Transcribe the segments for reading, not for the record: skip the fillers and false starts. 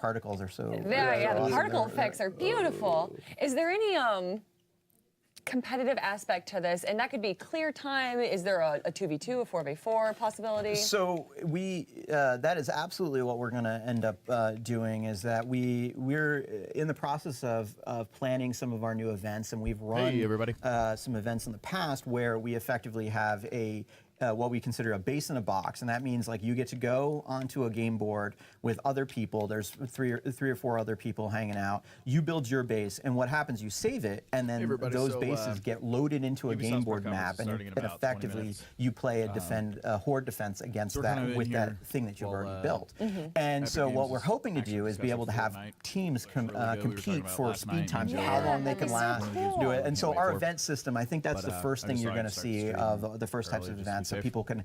particles are so. Yeah, the particle effects are beautiful. Is there any competitive aspect to this? And that could be clear time. Is there a 2v2, a 4v4 possibility? So that is absolutely what we're going to end up doing. Is that we're in the process of planning some of our new events, and we've run some events in the past where we effectively have what we consider a base in a box, and that means like you get to go onto a game board with other people. There's three or four other people hanging out. You build your base, and what happens? You save it, and then those bases get loaded into a game board map, and effectively you play a horde defense against that with that thing that you've already built. And so what we're hoping to do is be able to have teams compete for speed times, how long they can last, do it. And so our event system, I think that's the first thing you're going to see of the first types of events. So people can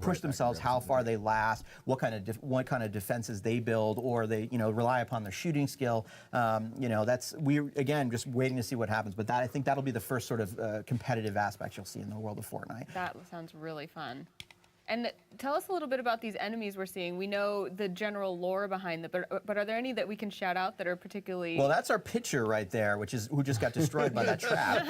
push themselves how far they last, what kind of defenses they build, or they rely upon their shooting skill. We're again just waiting to see what happens. But I think that'll be the first sort of competitive aspect you'll see in the world of Fortnite. That sounds really fun. And tell us a little bit about these enemies we're seeing. We know the general lore behind them, but are there any that we can shout out that are particularly? Well, that's our pitcher right there, who just got destroyed by that trap.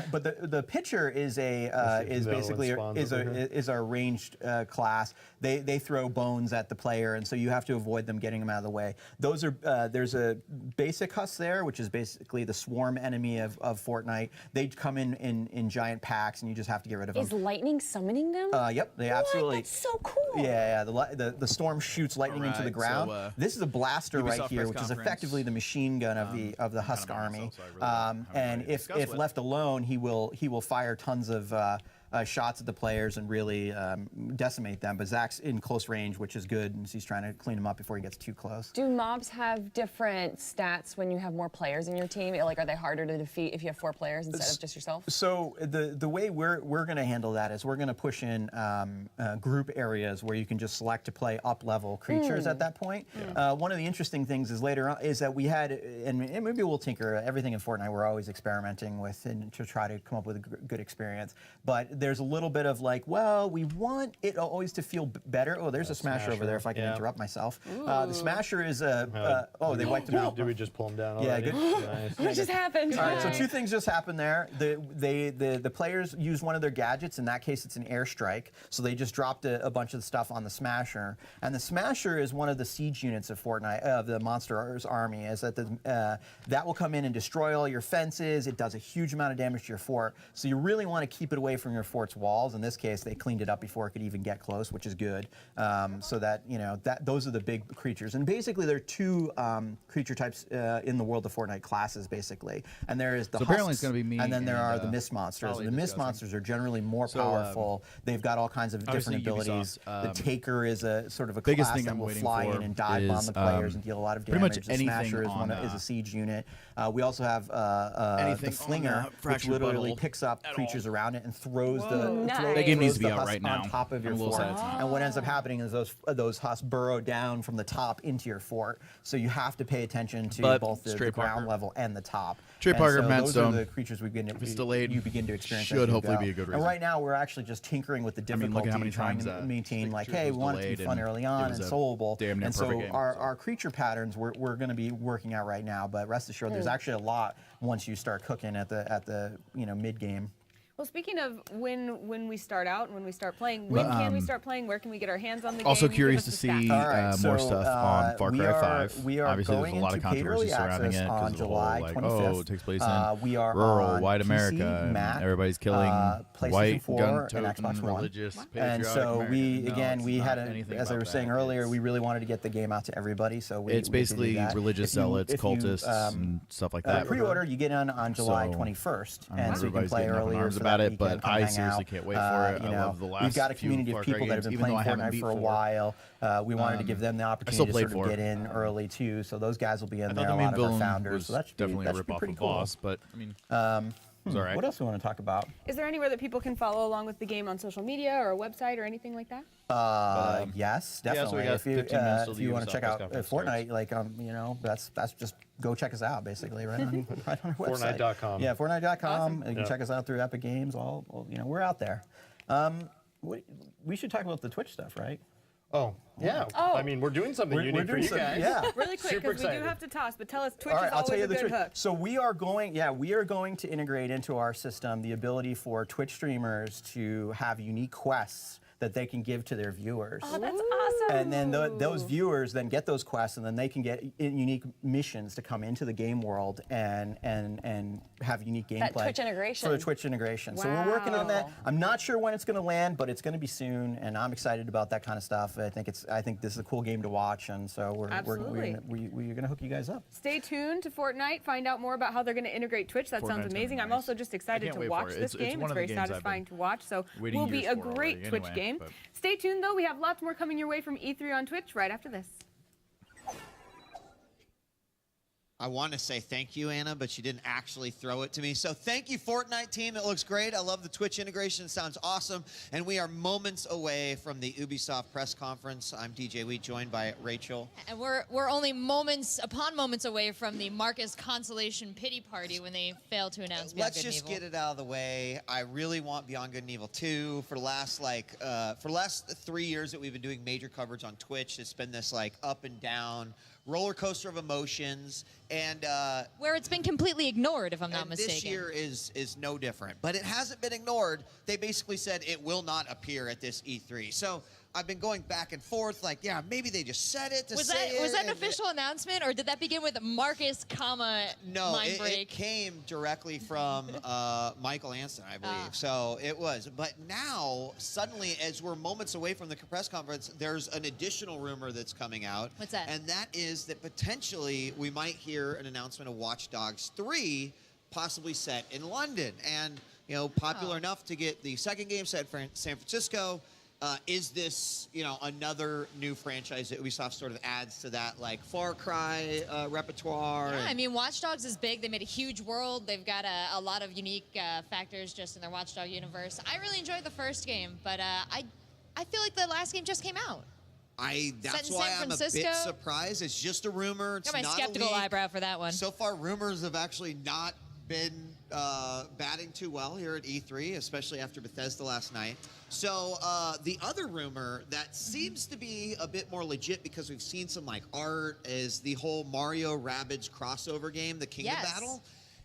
But the pitcher is basically our ranged class. They throw bones at the player, and so you have to avoid them, getting them out of the way. Those are there's a basic husk there, which is basically the swarm enemy of Fortnite. They come in giant packs, and you just have to get rid of them. Is lightning summoning them? Yep, they absolutely. That's so cool. Yeah. The storm shoots lightning into the ground. So, this is a blaster right here, which is effectively the machine gun of the Husk army. And if left alone, he will fire tons of shots at the players and really decimate them. But Zach's in close range, which is good, and he's trying to clean him up before he gets too close. Do mobs have different stats when you have more players in your team? Like, are they harder to defeat if you have 4 players instead of just yourself? So the way we're going to handle that is we're going to push in group areas where you can just select to play up-level creatures at that point. One of the interesting things is later on is that we had, and maybe we'll tinker, everything in Fortnite we're always experimenting with and to try to come up with a good experience. But there's a little bit of like, well, we want it always to feel better. Oh, there's a Smasher over there if I can interrupt myself. The Smasher is they wiped him out. Did we just pull him down already? Yeah, good. Nice. What just happened? All right, so 2 things just happened there. The players use one of their gadgets. In that case, it's an airstrike. So they just dropped a bunch of stuff on the Smasher. And the Smasher is one of the siege units of Fortnite, of the Monsters army, is that that will come in and destroy all your fences. It does a huge amount of damage to your fort. So you really want to keep it away from your fort's walls. In this case, they cleaned it up before it could even get close, which is good. So that those are the big creatures. And basically, there are 2 creature types in the world of Fortnite classes, basically. And there is the Husks, apparently it's going to be me, and then there are the Mist Monsters. And the Mist Monsters are generally more powerful. They've got all kinds of different abilities. The Taker is a sort of a class that will fly in and dive on the players and deal a lot of damage. The Smasher is a siege unit. We also have the Flinger, which literally picks up creatures around it and throws that game needs to be out right now. On top of your fort. And what ends up happening is those husks burrow down from the top into your fort. So you have to pay attention to both the ground level and the top. Trey Parker, Matt those Stone. are the creatures you begin to experience. Should hopefully be a good reason. And right now we're actually just tinkering with the difficulty, trying to maintain like, hey, we want it to be fun early on and solvable. And so our creature patterns we're going to be working out right now. But rest assured, there's actually a lot once you start cooking at the mid game. Well, speaking of when we start out and when we start playing, when can we start playing? Where can we get our hands on the game? Also curious to see more stuff on Far Cry 5. We are Obviously, there's a lot of controversy surrounding it on because July 25th. It takes place in we are rural white PC, America. Mac, and everybody's killing white gun-toting Xbox One. religious And so we had, as I was saying earlier, we really wanted to get the game out to everybody. So it's basically religious zealots, cultists, and stuff like that. Pre-order, you get on July 21st, and so you can play earlier. About it, but I seriously can't wait for it. I love the last we've got a community of people that have been playing Fortnite for a while. We wanted to give them the opportunity to sort of get in early too. So those guys will be in there. A lot of our founders. So that should definitely be, a rip off of Boss, but I mean. It's all right. What else do we want to talk about? Is there anywhere that people can follow along with the game on social media or a website or anything like that? Yes, definitely. Yeah, so if you want to check out Fortnite, like that's just go check us out basically right on our website. Fortnite.com. Yeah, Fortnite.com. Awesome. You can check us out through Epic Games. We're out there. We should talk about the Twitch stuff, right? Oh, yeah. I mean, we're doing something unique for you guys. Yeah. Really quick, Super because we do excited. have to toss, but tell us, Twitch All right, is I'll always tell you a the good truth. hook. So we are going to integrate into our system the ability for Twitch streamers to have unique quests that they can give to their viewers. Oh, that's awesome. And then those viewers then get those quests, and then they can get unique missions to come into the game world and have unique gameplay. That Twitch integration. For the Twitch integration. So we're working on that. Wow. I'm not sure when it's going to land, but it's going to be soon, and I'm excited about that kind of stuff. I think this is a cool game to watch, and so we're going to hook you guys up. Stay tuned to Fortnite. Find out more about how they're going to integrate Twitch. That sounds Fortnite's amazing. gonna I'm be also nice. just excited can't to wait watch for it. this It's game. one It's of the very games I've satisfying been to watch. So waiting will be years a for great already Twitch anyway, game. but- Stay tuned though. We have lots more coming your way from E3 on Twitch right after this. I want to say thank you, Anna, but you didn't actually throw it to me. So thank you, Fortnite team. It looks great. I love the Twitch integration. It sounds awesome. And we are moments away from the Ubisoft press conference. I'm DJ Wheat, joined by Rachel. And we're only moments upon moments away from the Marcus consolation pity party when they fail to announce Beyond Let's Good and just Evil. get it out of the way. I really want Beyond Good and Evil 2. For the last 3 years that we've been doing major coverage on Twitch, it's been this up and down roller coaster of emotions, and Where it's been completely ignored, if I'm not and mistaken. this year is no different. But it hasn't been ignored. They basically said it will not appear at this E3. So I've been going back and forth, yeah, maybe they just said it to Was say that an and official announcement, or did that begin with Marcus, No, mind it break? came directly from Michael Anson, I believe. So it was. But now, suddenly, as we're moments away from the press conference, there's an additional rumor that's coming out. What's that? And that is that potentially we might hear an announcement of Watch Dogs 3 possibly set in London. And, popular enough to get the second game set in San Francisco. Is this, another new franchise that Ubisoft sort of adds to that, Far Cry repertoire? Yeah, I mean, Watch Dogs is big. They made a huge world. They've got a lot of unique factors just in their Watch Dog universe. I really enjoyed the first game, but I feel like the last game just came out. That's in why San I'm a Francisco? bit surprised. It's just a rumor. It's Got my not skeptical a leak. eyebrow for that one. So far, rumors have actually not been batting too well here at E3, especially after Bethesda last night. So the other rumor that seems to be a bit more legit because we've seen some art is the whole Mario Rabbids crossover game, the Kingdom Yes. Battle.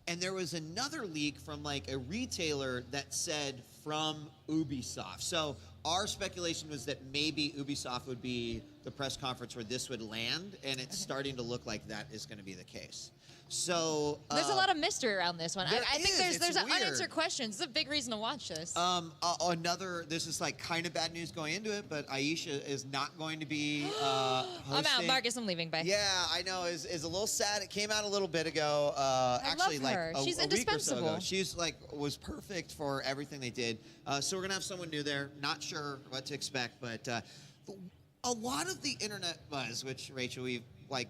And there was another leak from a retailer that said from Ubisoft. So our speculation was that maybe Ubisoft would be the press conference where this would land, and it's starting to look like that is going to be the case. So There's a lot of mystery around this one. there I think is. there's It's unanswered weird. questions. It's a big reason to watch this. this is kind of bad news going into it, but Aisha is not going to be hosting. I'm out, Marcus. I'm leaving. Bye. Yeah, I know. Is a little sad. It came out a little bit ago. Actually, love her. a She's week or so indispensable. ago. She's was perfect for everything they did. So we're gonna have someone new there. Not sure what to expect, but a lot of the internet buzz, which Rachel we've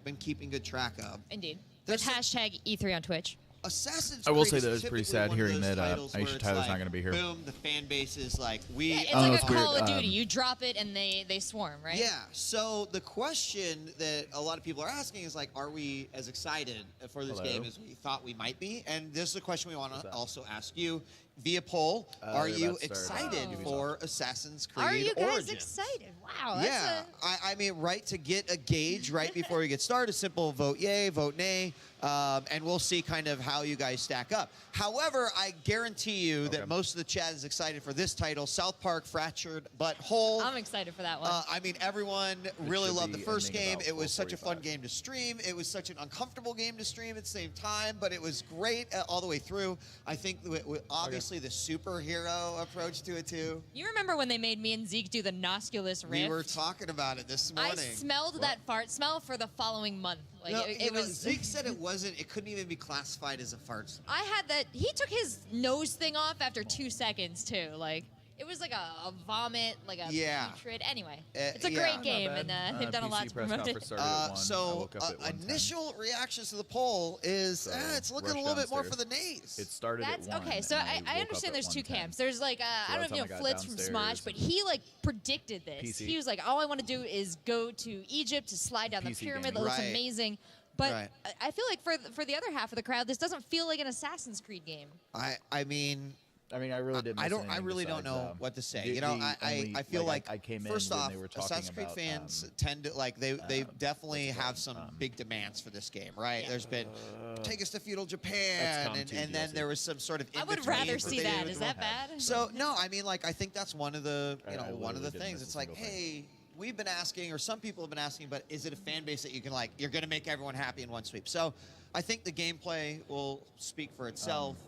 been keeping good track of. Indeed. There's With hashtag E3 on Twitch. Assassin's I will Creed say is that it was pretty typically sad one of hearing those that titles where Aisha it's Tyler's not gonna be here. Boom, the fan base is we. It's know, like it's a Call weird. of Duty. You drop it and they swarm, right? Yeah. So the question that a lot of people are asking is are we as excited for this Hello? game as we thought we might be? And this is a question we want to also ask you via poll. Are they're you about to start, excited Ubisoft. for Assassin's Creed Are you guys Origins? excited? Wow. That's Yeah, I mean, right, to get a gauge right before we get started, simple vote yay, vote nay, and we'll see kind of how you guys stack up. However, I guarantee you that most of the chat is excited for this title, South Park Fractured But Whole. I'm excited for that one. I mean, everyone really should loved the be first ending game. about It was such a fun 4:45. game to stream. It was such an uncomfortable game to stream at the same time, but it was great all the way through. I think obviously the superhero approach to it too. You remember when they made me and Zeke do the Nosculus rift? We were talking about it this I morning. smelled that fart smell for the following month. Like No, it was. Zeke said it wasn't. It couldn't even be classified as a fart smell. I had that. He took his nose thing off after 2 seconds too. Like it was like a vomit, like a putrid. Anyway, it's a yeah. great Not game, and they've done a lot PC to press promote it. conference started at 1. I So woke up at 1:10. initial reactions to the poll is it's looking a rushed little bit more for the downstairs. nays. It started That's at 1. okay. So and I woke up understand at there's two 1:10. camps. There's like I don't know by if the you know time I got Flitz from Smosh, downstairs- but he predicted this. PC. He was like, all I want to do is go to Egypt to slide down the PC pyramid. gaming. That looks Right. amazing. But Right. I feel like for the other half of the crowd, this doesn't feel like an Assassin's Creed game. I mean, I mean, I really didn't. I really don't know what to say. I feel like I came in first when off, they were talking Assassin's Creed about, fans tend to like they definitely have some big demands for this game, right? There's been take us to feudal Japan, and then there was some sort of. I would rather see that. Is that bad? So no, I mean, like I think that's one of the one of the things. It's like, hey, we've been asking, or some people have been asking, but is it a fan base that you can like? You're going to make everyone happy in one sweep. So. I think the gameplay will speak for itself.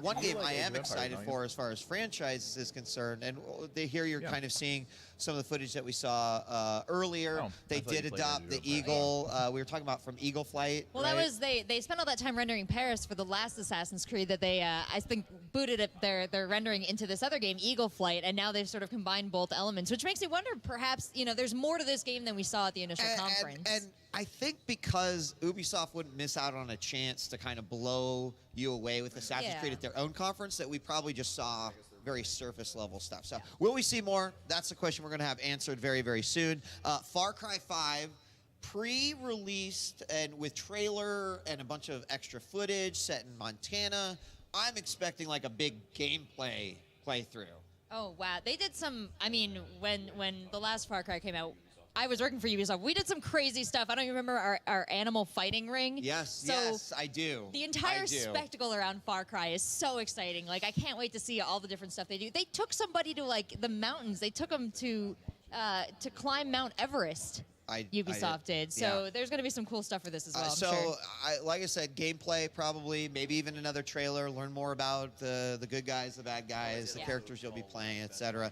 One game I am excited for as far as franchises is concerned, and here you're kind of seeing some of the footage that we saw earlier. They did adopt the Eagle. We were talking about from Eagle Flight. Well, that was they spent all that time rendering Paris for the last Assassin's Creed that they I think booted their rendering into this other game, Eagle Flight, and now they've sort of combined both elements, which makes me wonder perhaps there's more to this game than we saw at the initial conference. And I think because Ubisoft wouldn't miss out on a chance to kind of blow you away with Assassin's Creed at their own conference, that we probably just saw very surface level stuff. So will we see more? That's the question we're going to have answered very, very soon. Far Cry 5 pre-released and with trailer and a bunch of extra footage set in Montana. I'm expecting like a big gameplay playthrough. Oh, wow. They did some, I mean, when the last Far Cry came out, I was working for Ubisoft. We did some crazy stuff. I don't even remember our animal fighting ring. Yes, so yes, I do. The entire spectacle around Far Cry is so exciting. Like, I can't wait to see all the different stuff they do. They took somebody to, like, the mountains. They took them to climb Mount Everest. Ubisoft did. So there's going to be some cool stuff for this as well, I'm sure. Like I said, gameplay probably, maybe even another trailer, learn more about the good guys, the bad guys, the characters you'll be playing, etc.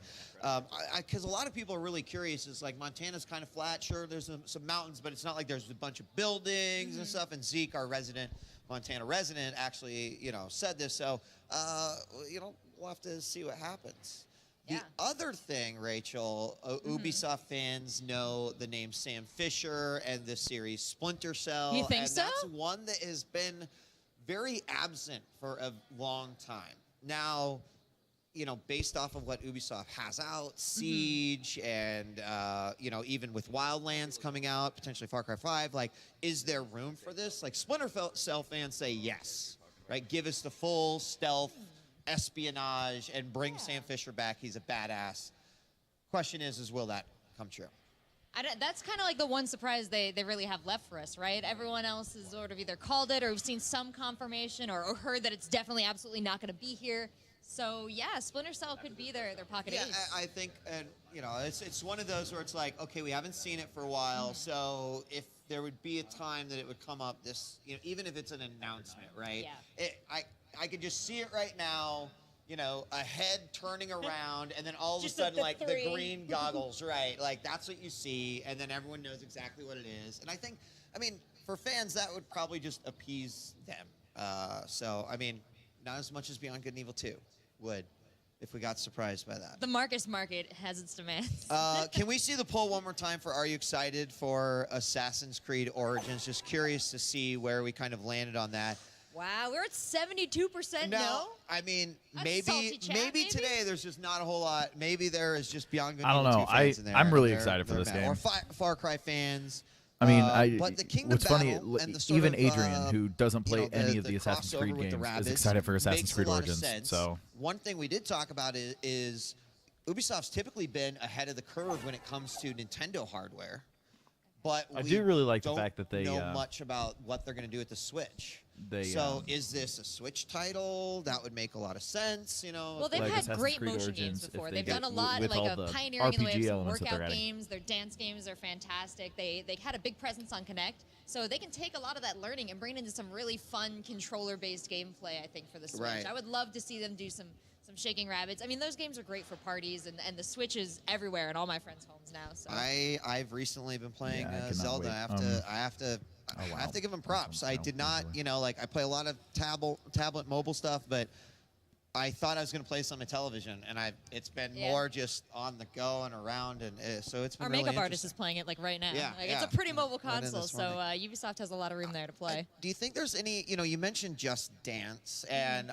Because a lot of people are really curious. It's like Montana's kind of flat. Sure, there's some mountains, but it's not like there's a bunch of buildings and stuff. And Zeke, our Montana resident, actually, said this. So, we'll have to see what happens. The other thing, Rachel, Ubisoft fans know the name Sam Fisher and the series Splinter Cell. You think so? That's one that has been very absent for a long time. Now, based off of what Ubisoft has out, Siege, and, even with Wildlands coming out, potentially Far Cry 5, like, is there room for this? Like, Splinter Cell fans say yes, right? Give us the full stealth espionage and bring Sam Fisher back. He's a badass. Question is will that come true? That's kind of like the one surprise they really have left for us, right? Everyone else has sort of either called it or we've seen some confirmation or heard that it's definitely absolutely not going to be here. So, yeah, Splinter Cell could be their pocket ace. I think, and it's one of those where it's like, okay, we haven't seen it for a while, so if there would be a time that it would come up, this, even if it's an announcement, right? Yeah. I could just see it right now, a head turning around, and then all of a sudden, like, the green goggles, right? Like, that's what you see, and then everyone knows exactly what it is. And I think, for fans, that would probably just appease them. Not as much as Beyond Good and Evil 2 would, if we got surprised by that. The Marcus market has its demands. Can we see the poll one more time for Are You Excited for Assassin's Creed Origins? Just curious to see where we kind of landed on that. Wow, we're at 72% no. Maybe today there's just not a whole lot. Maybe there is just Beyond Good I don't and Evil know. 2 fans in there. I'm really excited for this game. Or Far Cry fans. I mean, but the Kingdom what's funny, Battle and the even Adrian, who doesn't play any of the Assassin's Creed games, is excited for Assassin's Creed Origins. So one thing we did talk about is Ubisoft's typically been ahead of the curve when it comes to Nintendo hardware. But I do really like the fact that they know much about what they're going to do with the Switch. Is this a Switch title? That would make a lot of sense, Well, they've had great motion games before. They've done a lot, like a pioneering in the way of some workout games. Their dance games are fantastic. They had a big presence on Kinect, so they can take a lot of that learning and bring it into some really fun controller-based gameplay, I think, for the Switch. Right. I would love to see them do some Shaking Rabbits. I mean, those games are great for parties, and the Switch is everywhere in all my friends' homes now. So I've recently been playing Zelda. I have to give them props. I did not, I play a lot of tablet mobile stuff, but I thought I was going to play some on television, and it's been more just on the go and around, and so it's been our really makeup artist is playing it like right now. Yeah, It's a pretty mobile console, so Ubisoft has a lot of room there to play. Do you think there's any? You mentioned Just Dance, and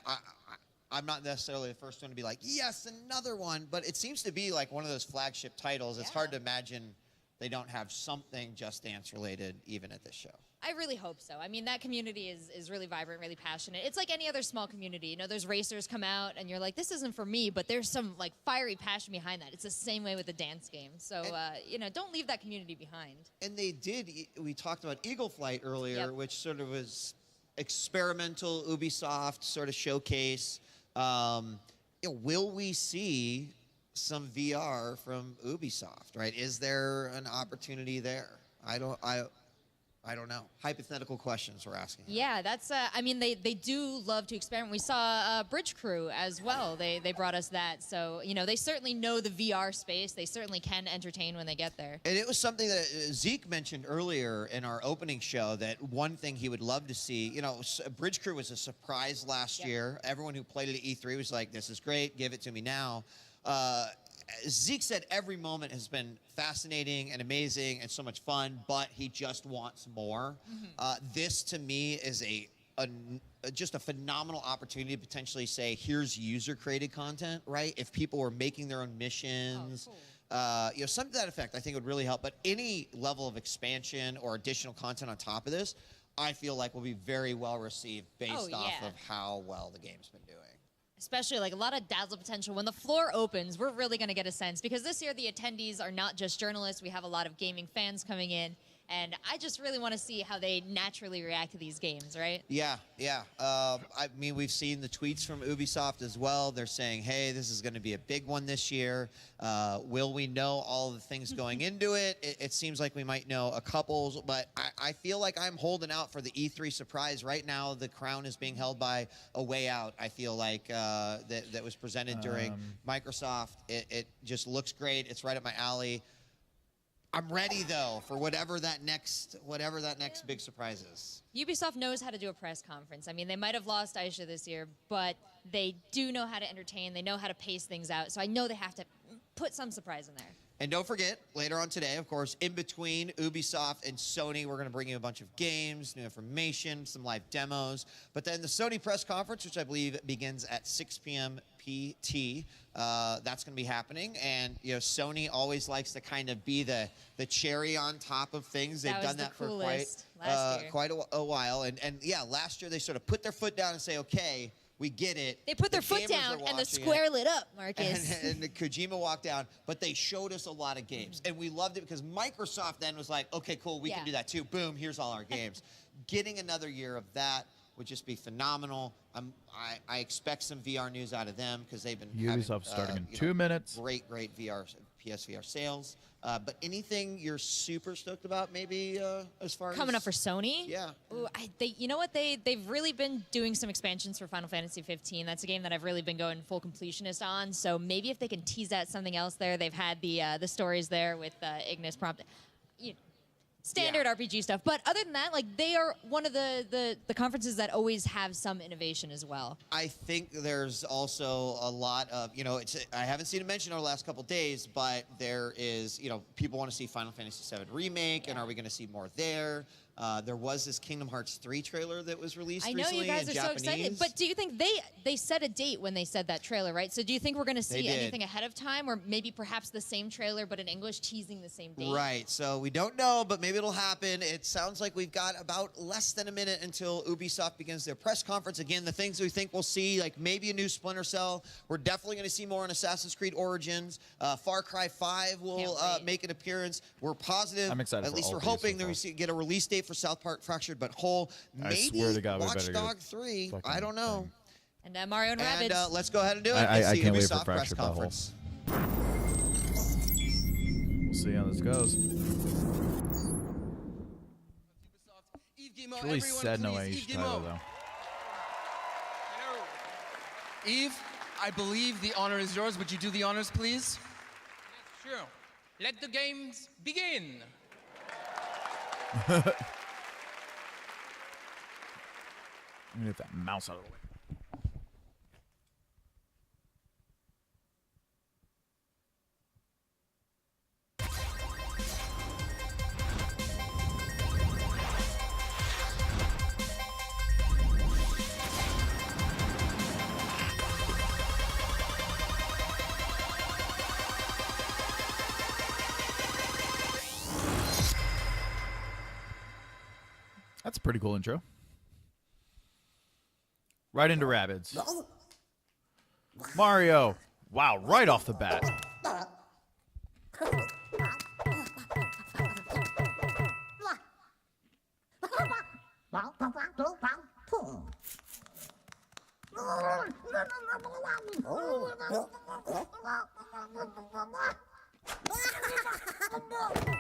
I'm not necessarily the first one to be like, yes, another one, but it seems to be like one of those flagship titles. It's hard to imagine they don't have something Just Dance related even at this show. I really hope so. I mean, that community is really vibrant, really passionate. It's like any other small community. You know, there's racers come out, and you're like, this isn't for me, but there's some, like, fiery passion behind that. It's the same way with the dance game. So, you know, don't leave that community behind. And they did, we talked about Eagle Flight earlier, which sort of was experimental Ubisoft sort of showcase. You know, will we see some VR from Ubisoft, right? Is there an opportunity there? I don't know. Hypothetical questions we're asking. Yeah, that's, I mean, they do love to experiment. We saw Bridge Crew as well. They brought us that. So, you know, they certainly know the VR space. They certainly can entertain when they get there. And it was something that Zeke mentioned earlier in our opening show, that one thing he would love to see, you know, Bridge Crew was a surprise last year. Everyone who played it at E3 was like, this is great, give it to me now. Zeke said every moment has been fascinating and amazing and so much fun, but he just wants more. This, to me, is just a phenomenal opportunity to potentially say, here's user-created content, right? If people were making their own missions, you know, something to that effect, I think would really help. But any level of expansion or additional content on top of this, I feel like will be very well received based off of how well the game's been doing. Especially like a lot of dazzle potential. When the floor opens, we're really going to get a sense, because this year the attendees are not just journalists. We have a lot of gaming fans coming in, and I just really want to see how they naturally react to these games, right? Yeah, yeah. I mean, we've seen the tweets from Ubisoft as well. They're saying, hey, this is going to be a big one this year. Will we know all the things going into it? It seems like we might know a couple, but I feel like I'm holding out for the E3 surprise. Right now, the crown is being held by A Way Out, I feel like, that was presented during Microsoft. It just looks great. It's right up my alley. I'm ready, though, for whatever that next big surprise is. Ubisoft knows how to do a press conference. I mean, they might have lost Aisha this year, but they do know how to entertain. They know how to pace things out. So I know they have to put some surprise in there. And don't forget, later on today, of course, in between Ubisoft and Sony, we're going to bring you a bunch of games, new information, some live demos. But then the Sony press conference, which I believe begins at 6 p.m. PT, that's going to be happening. And, you know, Sony always likes to kind of be the cherry on top of things. They've done that for quite a while. And yeah, last year they sort of put their foot down and say, okay, we get it. They put their foot down and the square lit up, Marcus. And the Kojima walked down, but they showed us a lot of games. And we loved it because Microsoft then was like, okay, cool, we can do that too. Boom, here's all our games. Getting another year of that would just be phenomenal. I expect some VR news out of them because they've been Ubisoft starting in 2 minutes. Great PSVR sales. But anything you're super stoked about, maybe as far as coming up for Sony? Yeah. Ooh, you know what? They've really been doing some expansions for Final Fantasy 15. That's a game that I've really been going full completionist on. So maybe if they can tease out something else there, they've had the stories there with Ignis prompt. Standard RPG stuff. But other than that, like, they are one of the conferences that always have some innovation as well. I think there's also a lot of, you know, I haven't seen it mentioned over the last couple of days, but there is, you know, people want to see Final Fantasy VII Remake, and are we going to see more there? There was this Kingdom Hearts 3 trailer that was released recently in Japanese. I know you guys are so excited, but do you think they set a date when they said that trailer, right? So do you think we're going to see anything ahead of time, or maybe perhaps the same trailer but in English teasing the same date? Right, so we don't know, but maybe it'll happen. It sounds like we've got about less than a minute until Ubisoft begins their press conference. Again, the things we think we'll see, like maybe a new Splinter Cell. We're definitely going to see more on Assassin's Creed Origins. Far Cry 5 will make an appearance. We're positive. I'm excited. At least we're hoping that we get a release date for South Park Fractured But Whole. Maybe I swear to God, Watch Dogs 3. I don't know. And Mario and Rabbids. And let's go ahead and do it. I can't wait for Ubisoft press Fractured But Whole. conference. We'll see how this goes. It's really sad no Aish title, though. Eve, I believe the honor is yours. Would you do the honors, please? Yes, sure. Let the games begin. I'm gonna get that mouse out of the way. That's a pretty cool intro. Right into Rabbids. Mario. Wow, right off the bat.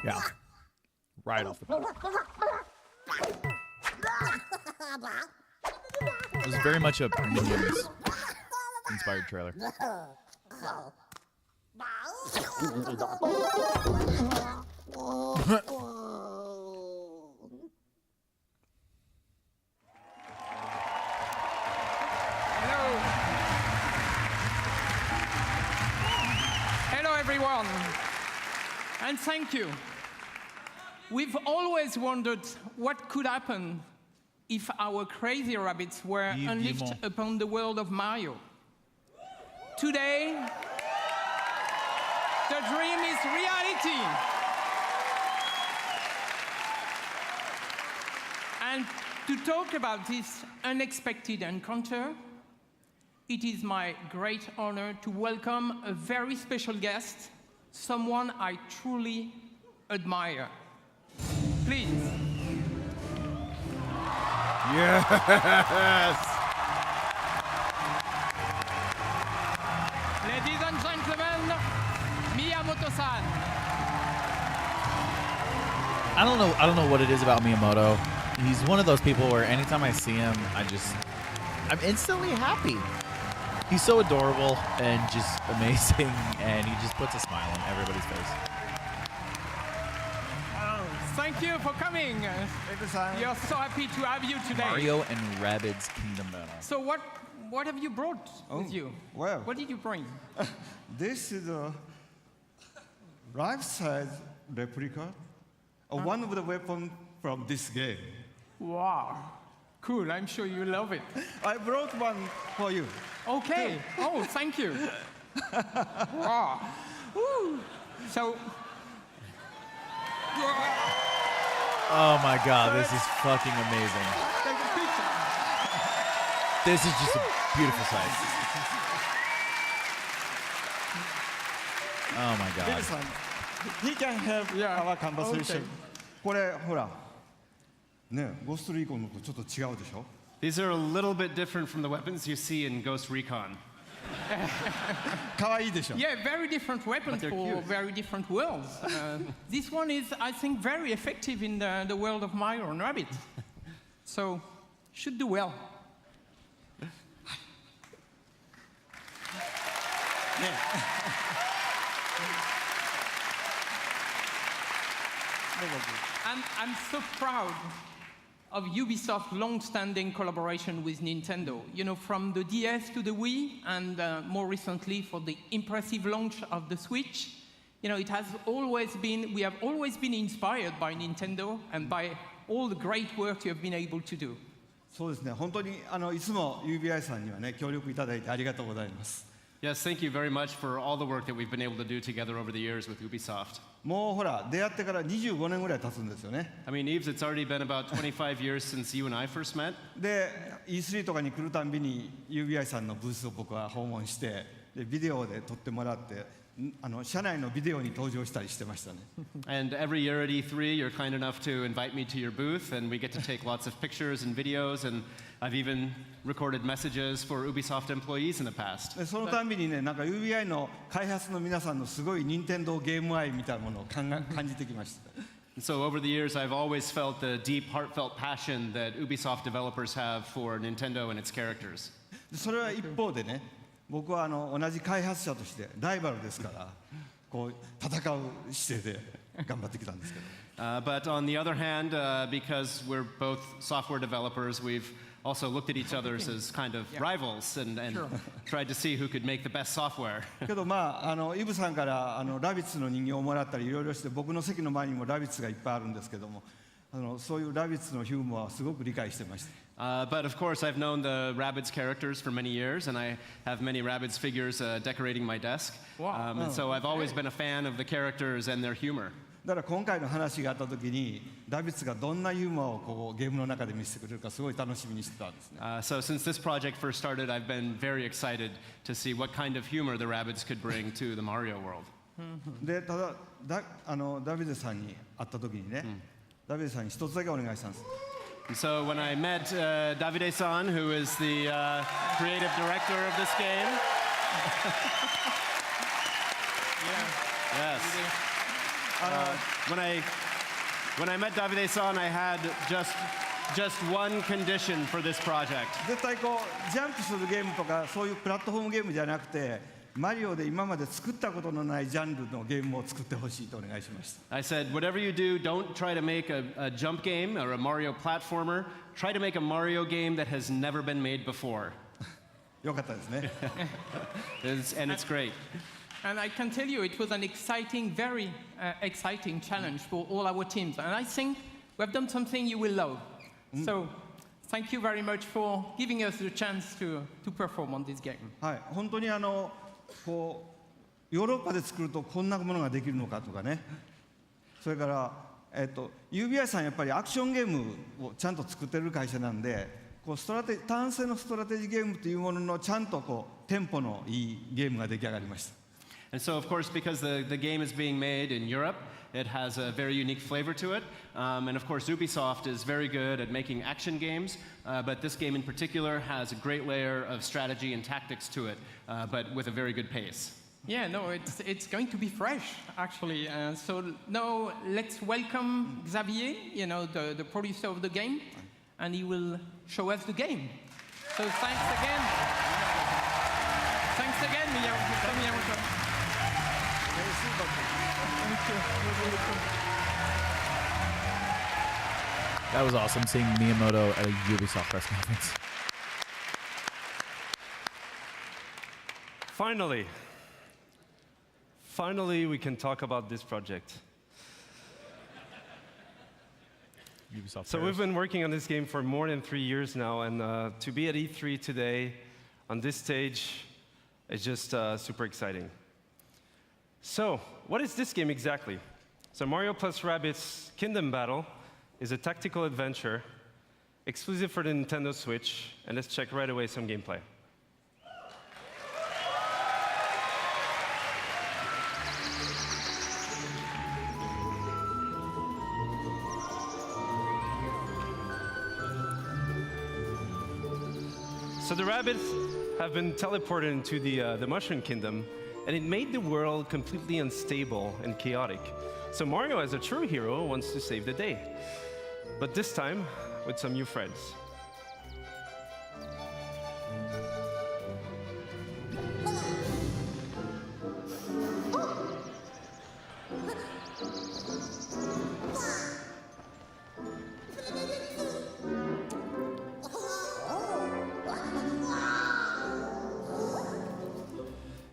Yeah. Right off the bat. It was very much a Minions inspired trailer. Hello, everyone, and thank you. We've always wondered what could happen if our crazy rabbits were unleashed upon the world of Mario. Today, the dream is reality. And to talk about this unexpected encounter, it is my great honor to welcome a very special guest, someone I truly admire. Please. Yes! Ladies and gentlemen, Miyamoto-san. I don't know what it is about Miyamoto. He's one of those people where anytime I see him, I'm instantly happy. He's so adorable and just amazing, and he just puts a smile on everybody's face. Thank you for coming. We are so happy to have you today. Mario and Rabbids Kingdom Battle. So what have you brought with you? Well, what did you bring? This is a life-size replica of one of the weapons from this game. Wow. Cool, I'm sure you love it. I brought one for you. Okay. Oh, thank you. Wow. Woo. So. Oh my god, this is fucking amazing. This is just a beautiful sight. Oh my god. He can have our conversation. これほらね、ゴーストリーコンのとちょっと違うでしょ? These are a little bit different from the weapons you see in Ghost Recon. 可愛いでしょ? Yeah, very different weapons for very different worlds. This one is, I think, very effective in the world of Mario and Rabbit. So, should do well. I'm so proud of Ubisoft's long-standing collaboration with Nintendo. You know, from the DS to the Wii, and more recently for the impressive launch of the Switch. You know, we have always been inspired by Nintendo and by all the great work you have been able to do. そうですね、本当にいつも UBI さんにはね、協力いただいてありがとうございます。Yes, thank you very much for all the work that we've been able to do together over the years with Ubisoft. もうほら、出会ってから25年ぐらい経つんですよね。I mean, Yves, it's already been about 25 years since you and I first met. で、E3 とかに来るたんびに UBI さんのブースを僕は訪問して、でビデオで撮ってもらって、社内のビデオに登場したりしてましたね。And every year at E3, you're kind enough to invite me to your booth, and we get to take lots of pictures and videos, and I've even recorded messages for Ubisoft employees in the past. でそのたんびにね、なんか UBI の開発の皆さんのすごい任天堂ゲーム愛みたいなものを感じてきました。So over the years, I've always felt the deep, heartfelt passion that Ubisoft developers have for Nintendo and its characters. それは一方でね、僕は同じ開発者としてライバルですから、こう戦う姿勢で頑張ってきたんですけど。But on the other hand, because we're both software developers, we've also looked at each other as kind of rivals and tried to see who could make the best software. けどまあイブさんからラビッツの人形をもらったりいろいろして、僕の席の前にもラビッツがいっぱいあるんですけども、そういうラビッツのヒューモアはすごく理解してました。But of course, I've known the Rabbids characters for many years, and I have many Rabbids figures decorating my desk. Wow. And so I've always been a fan of the characters and their humor. だから今回の話があった時にラビッツがどんなユーモアをこうゲームの中で見せてくれるかすごい楽しみにしてたんですね。So since this project first started, I've been very excited to see what kind of humor the rabbits could bring to the Mario world. でただダビデさんに会った時にね、ダビデさんに一つだけお願いしたんです。And so when I met Davide-san, who is the creative director of this game, yes. When I met Davide-san, I had just one condition for this project. 絶対こうジャンプするゲームとかそういうプラットフォームゲームじゃなくて、マリオで今まで作ったことのないジャンルのゲームを作ってほしいとお願いしました。I said, whatever you do, don't try to make a jump game or a Mario platformer. Try to make a Mario game that has never been made before. よかったですね。And it's great. And I can tell you it was an exciting, very exciting challenge for all our teams. And I think we've done something you will love. So thank you very much for giving us the chance to perform on this game. はい、本当にこうヨーロッパで作るとこんなものができるのかとかね。それからUBI さんやっぱりアクションゲームをちゃんと作ってる会社なんで、こう単性のストラテジーゲームというもののちゃんとこうテンポのいいゲームが出来上がりました。And so, of course, because the game is being made in Europe, it has a very unique flavor to it. And of course, Ubisoft is very good at making action games, but this game in particular has a great layer of strategy and tactics to it, but with a very good pace. Yeah, no, it's going to be fresh, actually. So now let's welcome Xavier, the producer of the game, and he will show us the game. So thanks again. Thanks again, Miyamoto. That was awesome seeing Miyamoto at a Ubisoft press conference. Finally, we can talk about this project. Ubisoft. So we've been working on this game for more than 3 years now, and to be at E3 today on this stage is just super exciting. So, what is this game exactly? So Mario plus Rabbids Kingdom Battle is a tactical adventure exclusive for the Nintendo Switch, and let's check right away some gameplay. So the Rabbids have been teleported into the Mushroom Kingdom, and it made the world completely unstable and chaotic. So Mario, as a true hero, wants to save the day, but this time with some new friends.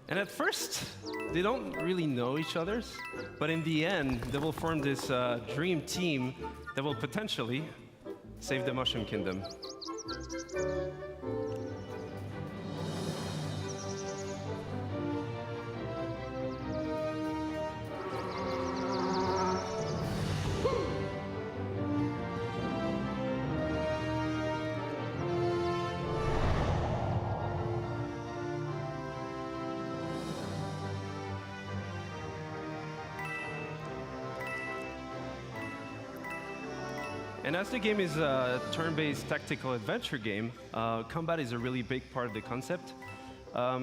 And at first, they don't really know each other, but in the end, they will form this dream team that will potentially save the Mushroom Kingdom. And as the game is a turn-based tactical adventure game, combat is a really big part of the concept.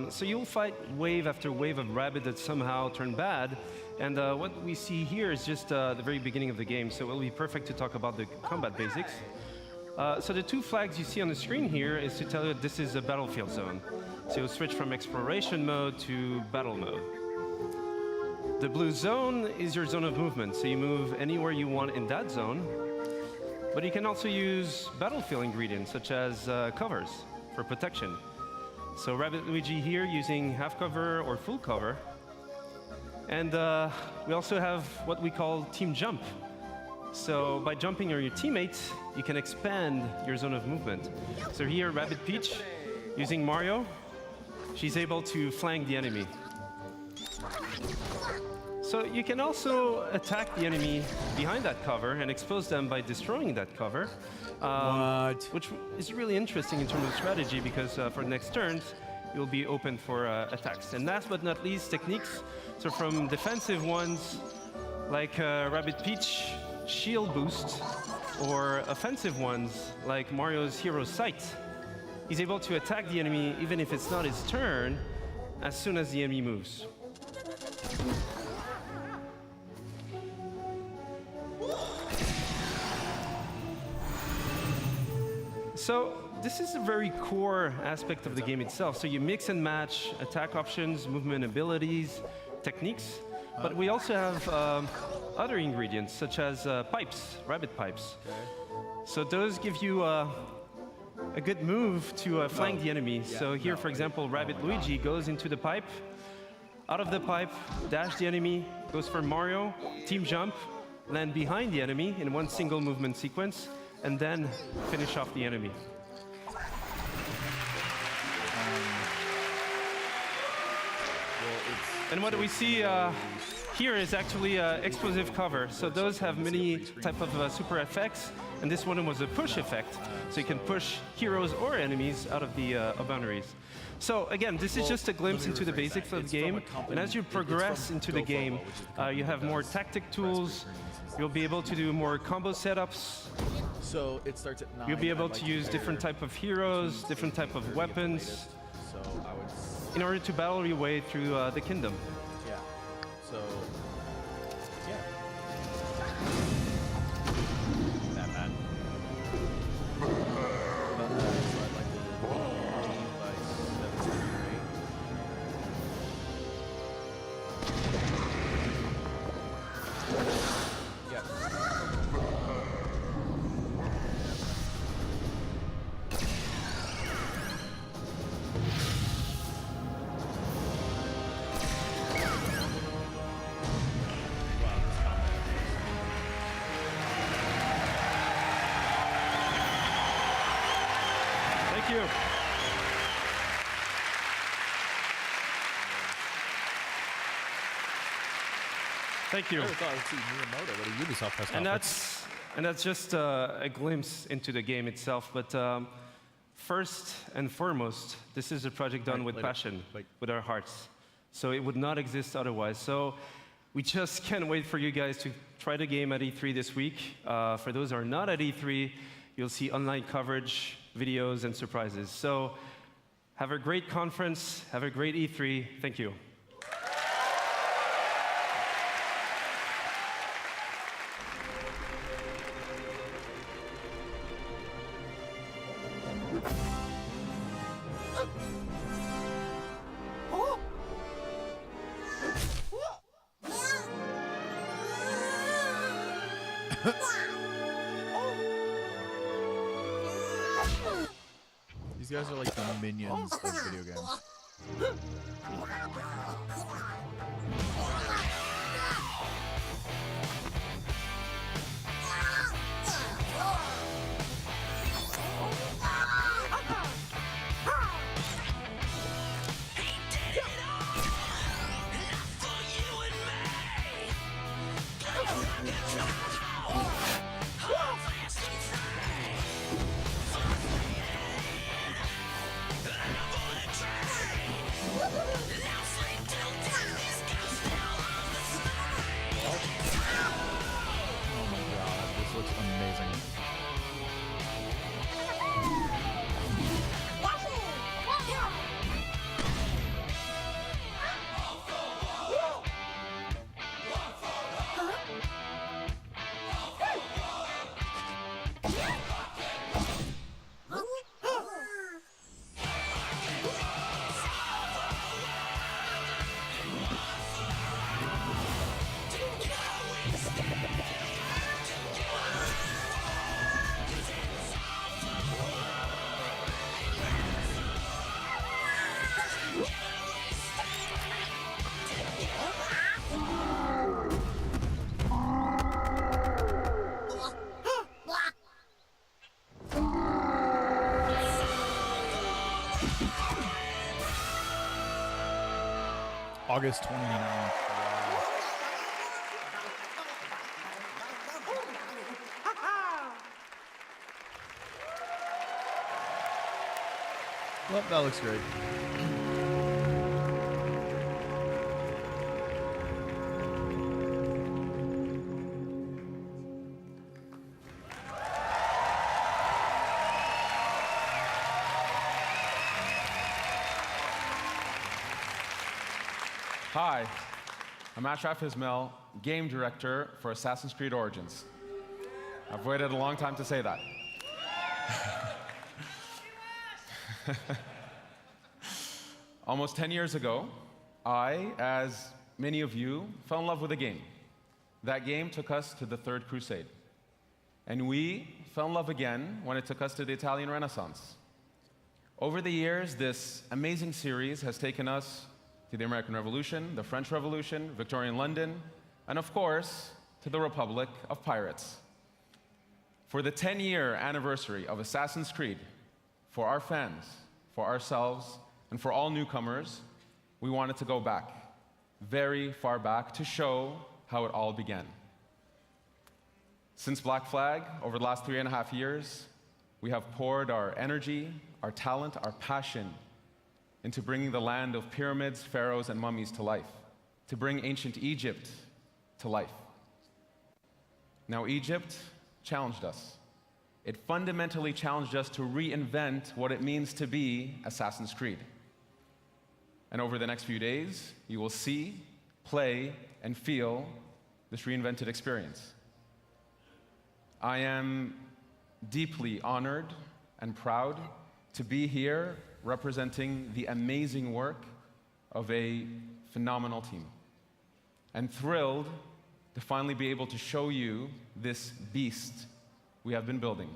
So you'll fight wave after wave of rabbit that somehow turn bad. And what we see here is just the very beginning of the game, so it will be perfect to talk about the combat basics. So the two flags you see on the screen here is to tell you that this is a battlefield zone. So you'll switch from exploration mode to battle mode. The blue zone is your zone of movement, so you move anywhere you want in that zone. But you can also use battlefield ingredients, such as covers for protection. So Rabbit Luigi here using half cover or full cover. And we also have what we call team jump. So by jumping on your teammates, you can expand your zone of movement. So here, Rabbit Peach, using Mario, she's able to flank the enemy. So you can also attack the enemy behind that cover and expose them by destroying that cover. Which is really interesting in terms of strategy because for the next turns, you'll be open for attacks. And last but not least, techniques. So from defensive ones like Rabbit Peach Shield Boost, or offensive ones like Mario's Hero Sight. He's able to attack the enemy even if it's not his turn as soon as the enemy moves. So this is a very core aspect of the game itself. So you mix and match attack options, movement abilities, techniques, but we also have other ingredients such as pipes, rabbit pipes. So those give you a good move to flank the enemy. So here, for example, Rabbit Luigi goes into the pipe, out of the pipe, dash the enemy, goes for Mario, team jump, land behind the enemy in one single movement sequence, and then finish off the enemy. And what we see here is actually explosive cover. So those have many type of super effects, and this one was a push effect. So you can push heroes or enemies out of the boundaries. So again, this is just a glimpse into the basics of the game. And as you progress into the game, you have more tactic tools. You'll be able to do more combo setups. So it starts at 9. You'll be able to use different type of heroes, different type of weapons, in order to battle your way through the kingdom. Yeah. So, yeah. Not bad. Thank you. Thank you. I never thought I'd see Miyamoto at a Ubisoft press conference. And that's just a glimpse into the game itself. But first and foremost, this is a project done with passion, with our hearts. So it would not exist otherwise. So we just can't wait for you guys to try the game at E3 this week. For those who are not at E3, you'll see online coverage, videos, and surprises. So have a great conference. Have a great E3. Thank you. These guys are like the minions of video games. August 29th. Well, that looks great. Hi, I'm Ashraf Ismail, Game Director for Assassin's Creed Origins. I've waited a long time to say that. Almost 10 years ago, I, as many of you, fell in love with a game. That game took us to the Third Crusade. And we fell in love again when it took us to the Italian Renaissance. Over the years, this amazing series has taken us to the American Revolution, the French Revolution, Victorian London, and of course, to the Republic of Pirates. For the 10-year anniversary of Assassin's Creed, for our fans, for ourselves, and for all newcomers, we wanted to go back, very far back, to show how it all began. Since Black Flag, over the last 3.5 years, we have poured our energy, our talent, our passion into bringing the land of pyramids, pharaohs, and mummies to life, to bring ancient Egypt to life. Now, Egypt challenged us. It fundamentally challenged us to reinvent what it means to be Assassin's Creed. And over the next few days, you will see, play, and feel this reinvented experience. I am deeply honored and proud to be here representing the amazing work of a phenomenal team, and thrilled to finally be able to show you this beast we have been building.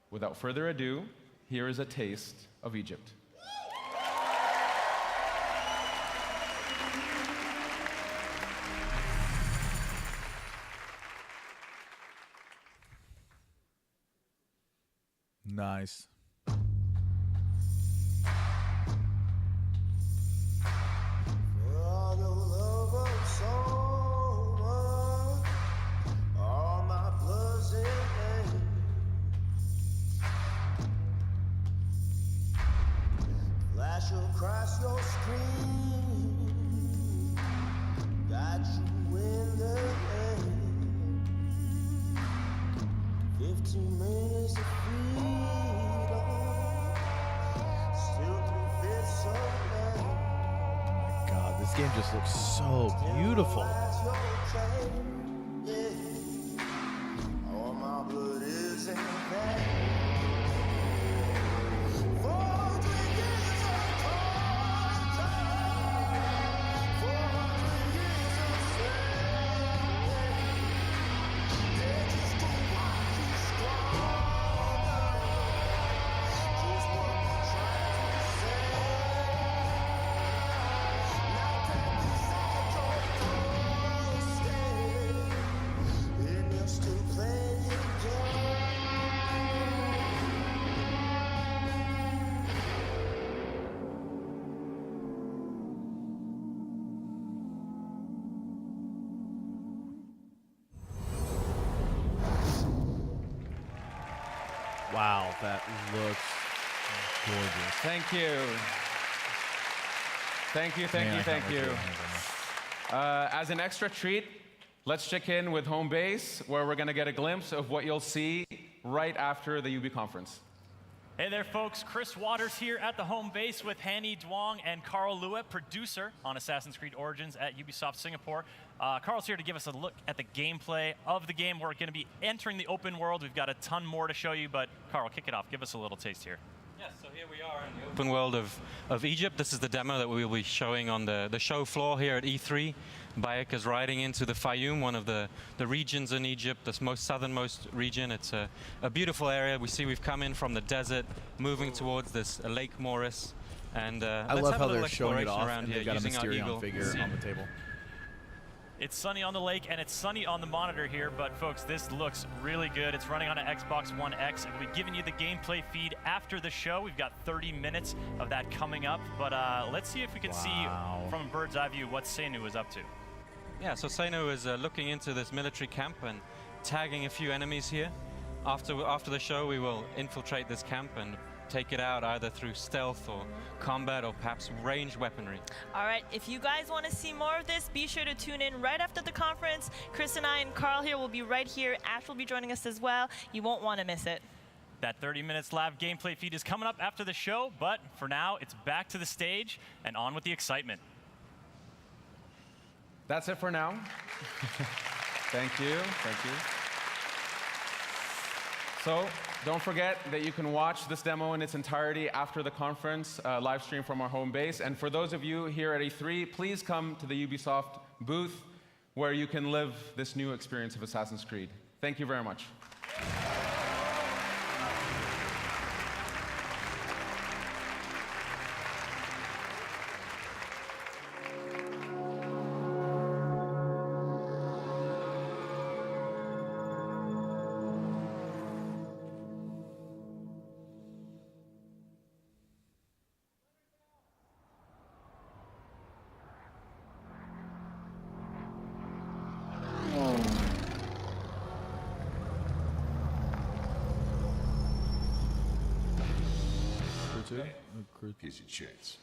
Without further ado, here is a taste of Egypt. Nice. Across your screen, got you in the air. 15 minutes of freedom, still 3 fifths so bad. God, this game just looks so beautiful. All my blood is in that. Wow, that looks gorgeous. Thank you. Thank you, thank Man, you, I can't thank wait to you. get my hands on As an extra treat, let's check in with home base, where we're going to get a glimpse of what you'll see right after the UB conference. Hey there, folks. Chris Waters here at the home base with Hanny Duong and Carl Luet, producer on Assassin's Creed Origins at Ubisoft Singapore. Carl's here to give us a look at the gameplay of the game. We're going to be entering the open world. We've got a ton more to show you, but Carl, kick it off. Give us a little taste here. Yes, so here we are in the open world of Egypt. This is the demo that we will be showing on the show floor here at E3. Bayek is riding into the Fayum, one of the regions in Egypt, the most southernmost region. It's a beautiful area. We've come in from the desert, moving towards this Lake Moris. And I love how they're showing it off and they've got a Mysterion figure on the table. It's sunny on the lake and it's sunny on the monitor here, but folks, this looks really good. It's running on an Xbox One X, and we'll be giving you the gameplay feed after the show. We've got 30 minutes of that coming up, but let's see if we can see from a bird's eye view what Seinu is up to. Yeah, so Seinu is looking into this military camp and tagging a few enemies here. After the show, we will infiltrate this camp and take it out either through stealth or combat or perhaps ranged weaponry. All right, if you guys want to see more of this, be sure to tune in right after the conference. Chris and I and Carl here will be right here. Ash will be joining us as well. You won't want to miss it. That 30 minutes live gameplay feed is coming up after the show, but for now, it's back to the stage and on with the excitement. That's it for now. Thank you. Thank you. So don't forget that you can watch this demo in its entirety after the conference, live stream from our home base. And for those of you here at E3, please come to the Ubisoft booth where you can live this new experience of Assassin's Creed. Thank you very much. Here's your chance.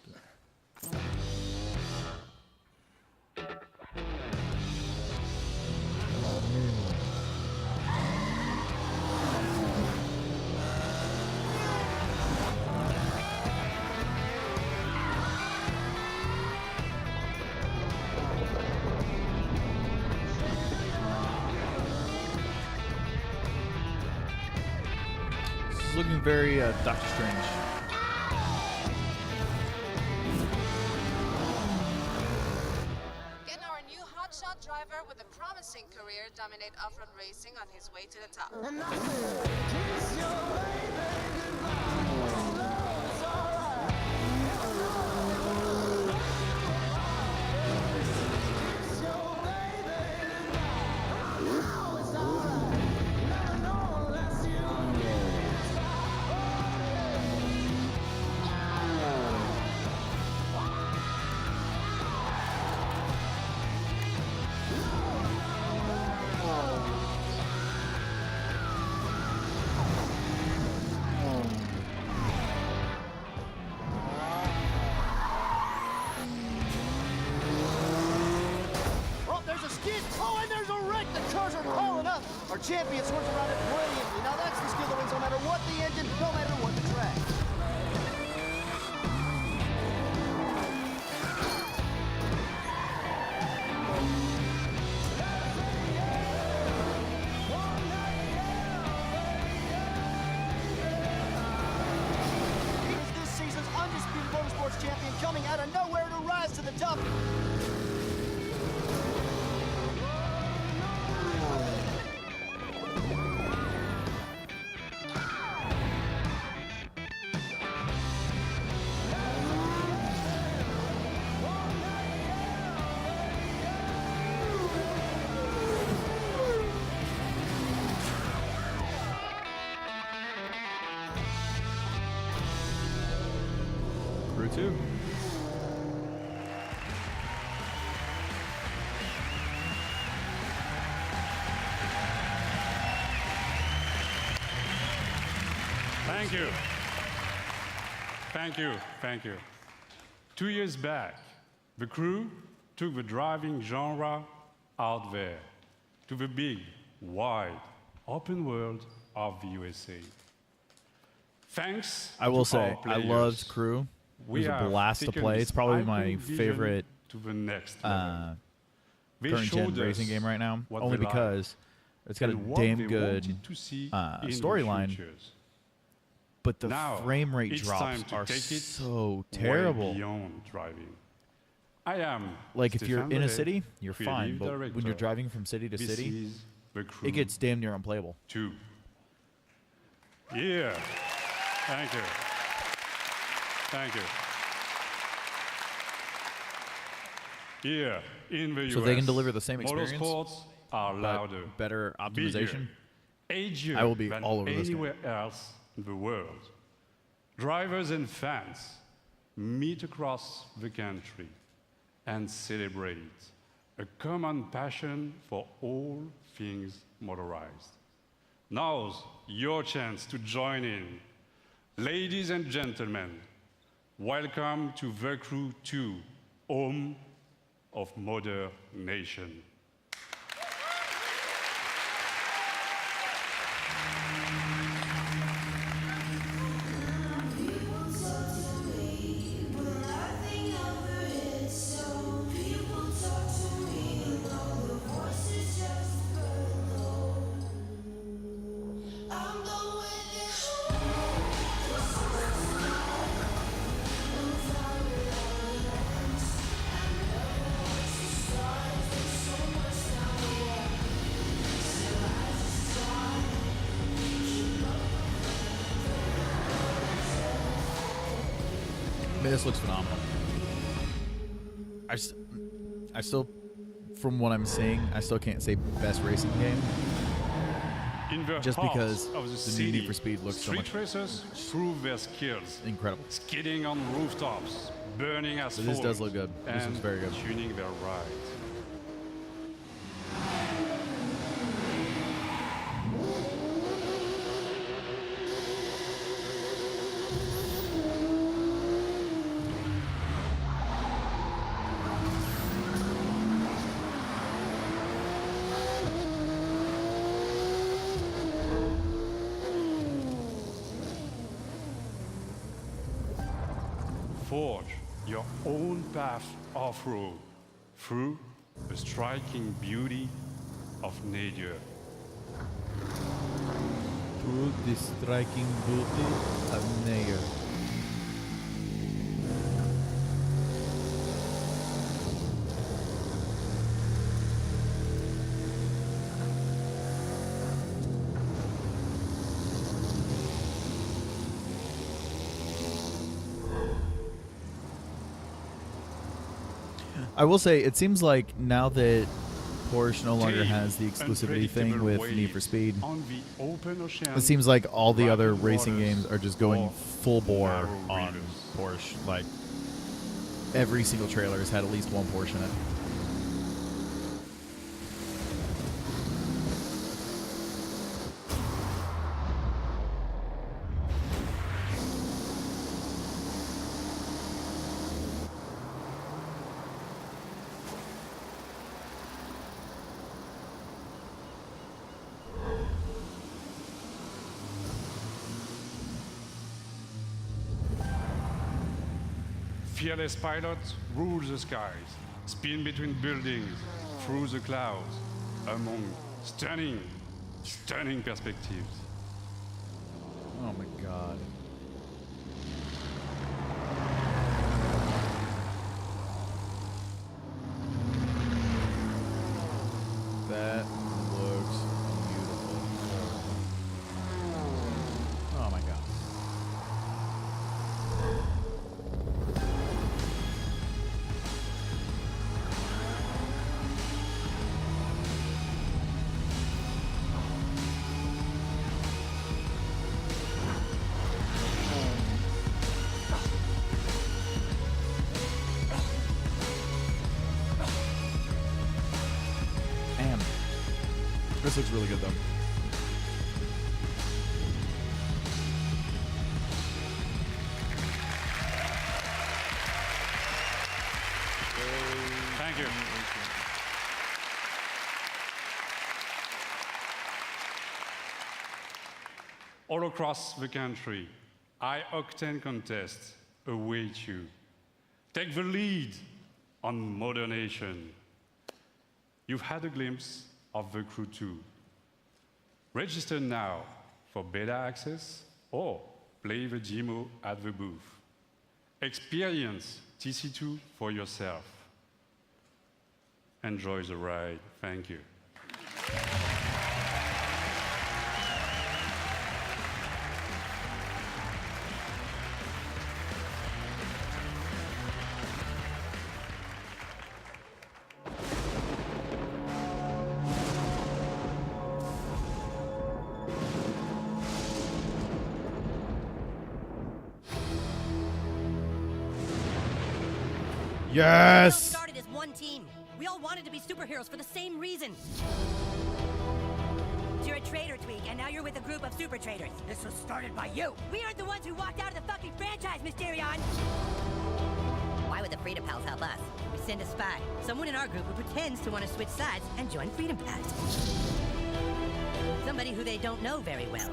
This is looking very Doctor Strange. Driver with a promising career dominate off-road racing on his way to the top. Our champion swerves around it brilliantly. Now that's the skill that wins no matter what the engine, no matter what the track. Here's this season's undisputed motorsports champion coming out of nowhere to rise to the top. Crew 2. Thank you. Thank you. Thank you. 2 years back, the crew took the driving genre out there to the big, wide, open world of the USA. Thanks. I will to say, our I players, loved Crew. It we was a have blast to taken play. this It's probably iconic my vision favorite to the next level. They current gen showed racing us game right now, what only they like because it's got a and what damn they good wanted to see in the storyline. futures. But the Now, frame rate it's drops time to are take it so way terrible. beyond driving. I am Like if you're Stéphane in a Bellet, city, you're creative fine. But when you're director. driving from city to This city, is the Crew it gets damn near unplayable. 2. Yeah. Thank you. Thank you. Here in the US, So they can deliver the same experience, motorsports are but louder, better optimization. bigger, edgier I will be than all over this game. anywhere else in the world. Drivers and fans meet across the country and celebrate a common passion for all things motorized. Now's your chance to join in. Ladies and gentlemen, welcome to The Crew 2, home of Mother Nation. This looks phenomenal. I still, from what I'm seeing, I still can't say best racing game. Just because of the the city, new Need for Speed looks so much street racers prove their skills. incredible. Skidding on rooftops, burning asphalt. This does look good. This and looks very good. tuning their ride. Forge your own path off-road through the striking beauty of nature. Through the striking beauty of nature. I will say, it seems like now that Porsche no longer has the exclusivity thing with Need for Speed, it seems like all the other racing games are just going full bore on Porsche. Like, every single trailer has had at least one Porsche in it. Fearless pilot rules the skies, spin between buildings, through the clouds, among stunning perspectives. Oh my god. That looks beautiful. Oh my god. This looks really good, though. Thank you. All across the country, high-octane contests await you. Take the lead on Mother Nation. You've had a glimpse of The Crew 2. Register now for beta access or play the demo at the booth. Experience TC2 for yourself. Enjoy the ride. Thank you. Yes! We all started as one team. We all wanted to be superheroes for the same reason. To you're a traitor, Tweak, and now you're with a group of super traitors. This was started by you. We aren't the ones who walked out of the fucking franchise, Mysterion! Why would the Freedom Pals help us? We send a spy, someone in our group who pretends to want to switch sides and join Freedom Pals. Somebody who they don't know very well.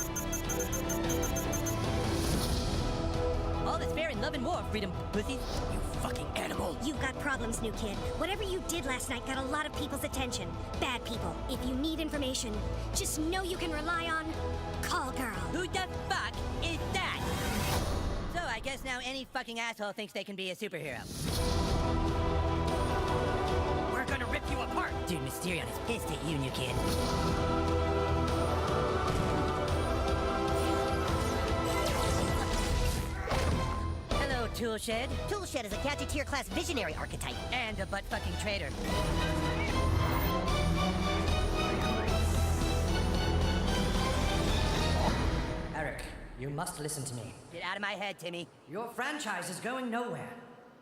All is fair in love and war, Freedom Pussies. You fucking animal. You've got problems, new kid. Whatever you did last night got a lot of people's attention. Bad people. If you need information, just know you can rely on Call Girl. Who the fuck is that? So I guess now any fucking asshole thinks they can be a superhero. We're gonna rip you apart. Dude, Mysterion is pissed at you, new kid. Hello, Toolshed. Toolshed is a gadget tier class visionary archetype. And a butt-fucking traitor. Eric, you must listen to me. Get out of my head, Timmy. Your franchise is going nowhere.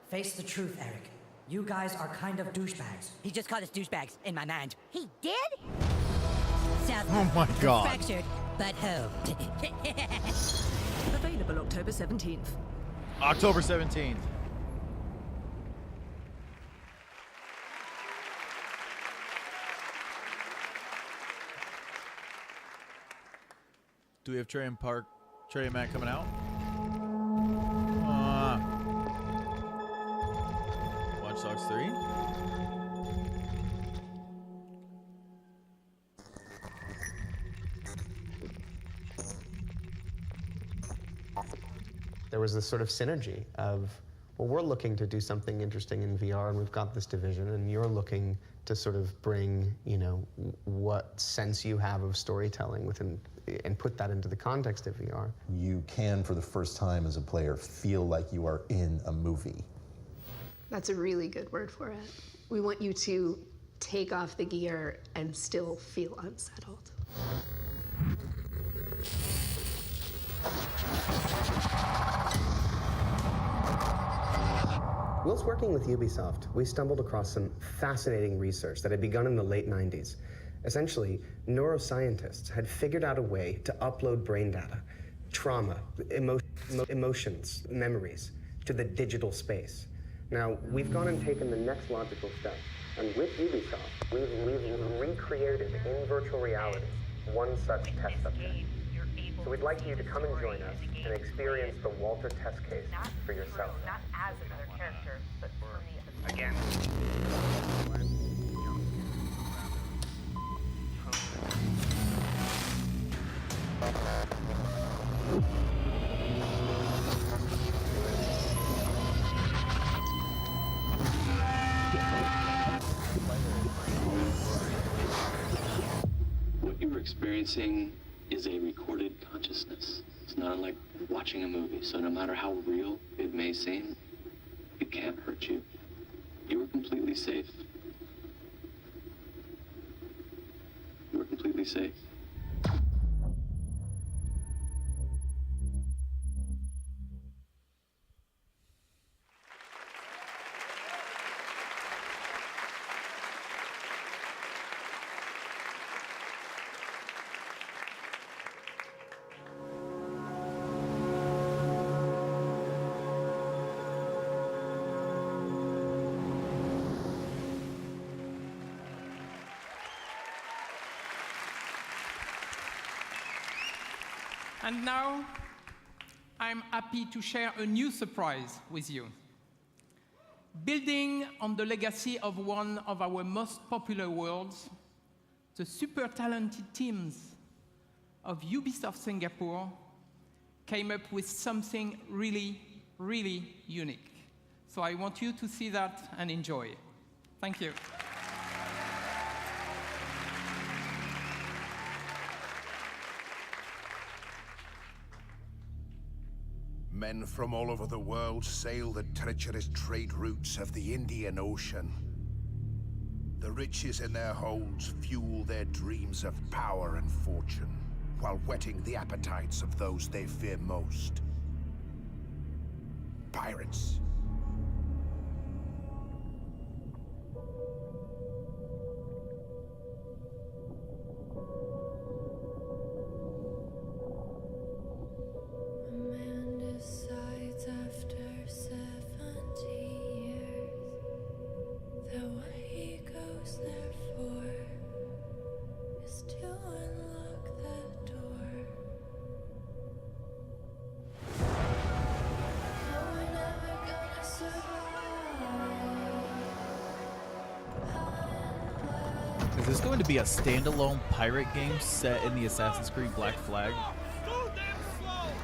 Face the truth, Eric. You guys are kind of douchebags. He just called us douchebags in my mind. He did? South Oh my God. Fractured, but home. Available October 17th. October 17th. Do we have Trey and Matt coming out? Watch Dogs 3. There was this sort of synergy of, well, we're looking to do something interesting in VR, and we've got this division, and you're looking to sort of bring, you know, what sense you have of storytelling within, and put that into the context of VR. You can, for the first time as a player, feel like you are in a movie. That's a really good word for it. We want you to take off the gear and still feel unsettled. Whilst working with Ubisoft, we stumbled across some fascinating research that had begun in the late 90s. Essentially, neuroscientists had figured out a way to upload brain data, trauma, emotions, memories, to the digital space. Now, we've gone and taken the next logical step, and with Ubisoft, we've recreated in virtual reality one such test subject. So we'd like you to come and join us and experience the Walter test case for yourself. Not as another character, but for me. Again. What you're experiencing is a recorded consciousness. It's not unlike watching a movie, so no matter how real it may seem, it can't hurt you. You are completely safe. You are completely safe. And now, I'm happy to share a new surprise with you. Building on the legacy of one of our most popular worlds, the super talented teams of Ubisoft Singapore came up with something really, really unique. So I want you to see that and enjoy. Thank you. Men from all over the world sail the treacherous trade routes of the Indian Ocean. The riches in their holds fuel their dreams of power and fortune, while whetting the appetites of those they fear most. Pirates. Is this going to be a standalone pirate game set in the Assassin's Creed Black Flag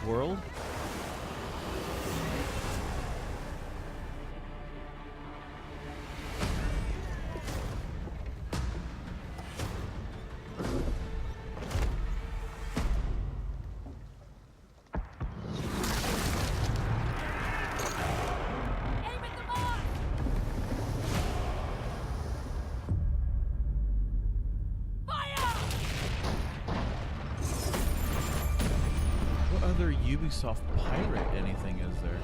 world? Ubisoft pirate anything is there?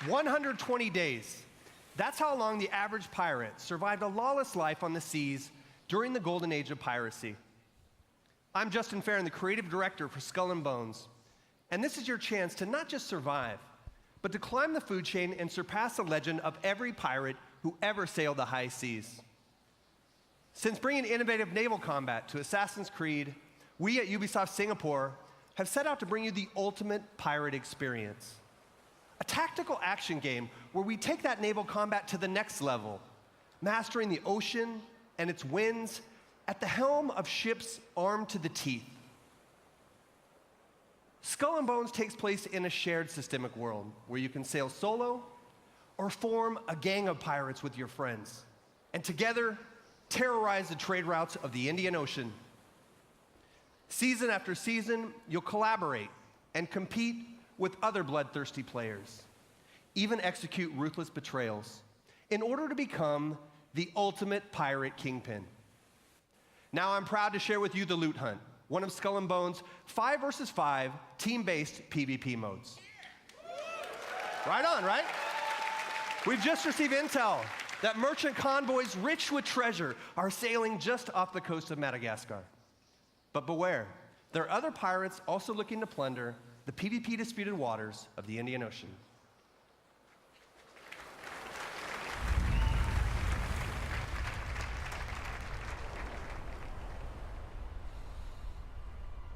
"120 days. That's how long the average pirate survived a lawless life on the seas during the golden age of piracy. I'm Justin Farron, the creative director for Skull and Bones, and this is your chance to not just survive, but to climb the food chain and surpass the legend of every pirate who ever sailed the high seas. Since bringing innovative naval combat to Assassin's Creed, we at Ubisoft Singapore have set out to bring you the ultimate pirate experience. A tactical action game where we take that naval combat to the next level, mastering the ocean and its winds at the helm of ships armed to the teeth. Skull and Bones takes place in a shared systemic world where you can sail solo or form a gang of pirates with your friends, and together terrorize the trade routes of the Indian Ocean. Season after season, you'll collaborate and compete with other bloodthirsty players, even execute ruthless betrayals in order to become the ultimate pirate kingpin. Now I'm proud to share with you the Loot Hunt, one of Skull and Bones' 5 versus 5 team-based PvP modes. Right on, right? We've just received intel that merchant convoys rich with treasure are sailing just off the coast of Madagascar. But beware, there are other pirates also looking to plunder the PvP disputed waters of the Indian Ocean.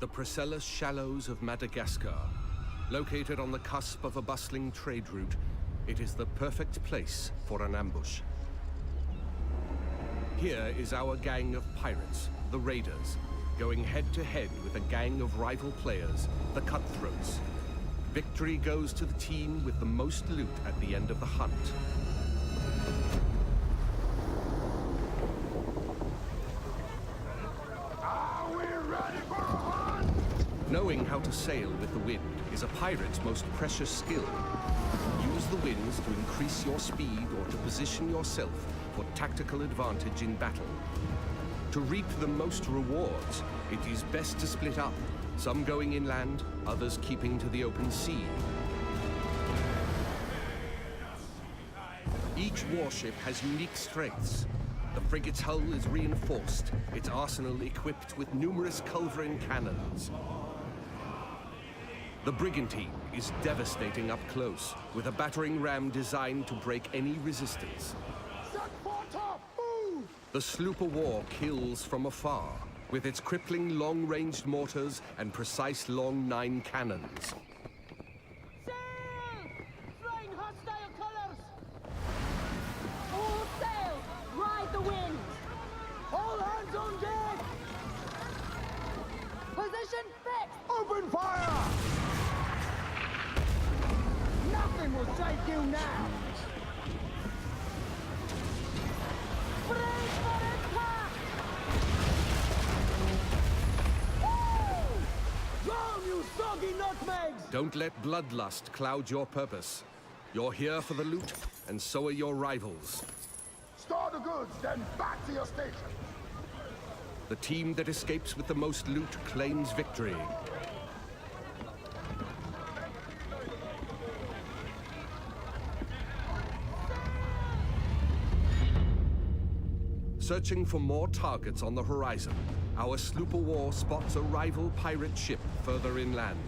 The Priscilla Shallows of Madagascar. Located on the cusp of a bustling trade route, it is the perfect place for an ambush. Here is our gang of pirates, the Raiders, going head-to-head with a gang of rival players, the Cutthroats. Victory goes to the team with the most loot at the end of the hunt. Are we ready for a hunt? Knowing how to sail with the wind is a pirate's most precious skill. Use the winds to increase your speed or to position yourself for tactical advantage in battle. To reap the most rewards, it is best to split up, some going inland, others keeping to the open sea. Each warship has unique strengths. The frigate's hull is reinforced, its arsenal equipped with numerous culverin cannons. The brigantine is devastating up close, with a battering ram designed to break any resistance. The sloop of war kills from afar, with its crippling long-ranged mortars and precise long 9 cannons. Flying hostile colors! All sail! Ride the wind! All hands on deck! Position fixed! Open fire! Nothing will save you now! Brace for impact! Woo! Drown, you soggy nutmegs! Don't let bloodlust cloud your purpose. You're here for the loot, and so are your rivals. Store the goods, then back to your station. The team that escapes with the most loot claims victory. Searching for more targets on the horizon, our sloop of war spots a rival pirate ship further inland.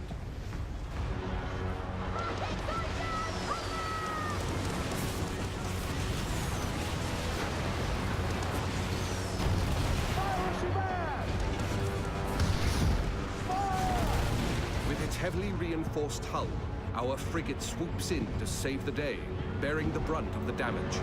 With its heavily reinforced hull, our frigate swoops in to save the day, bearing the brunt of the damage.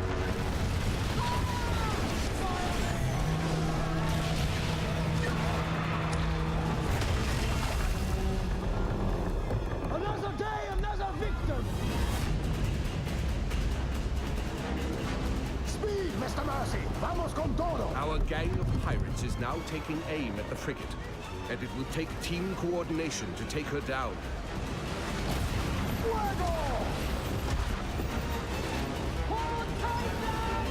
Another day, another victim! Speed, Mr. Mercy! Vamos con todo! Our gang of pirates is now taking aim at the frigate, and it will take team coordination to take her down. Fuego! Hold tight now!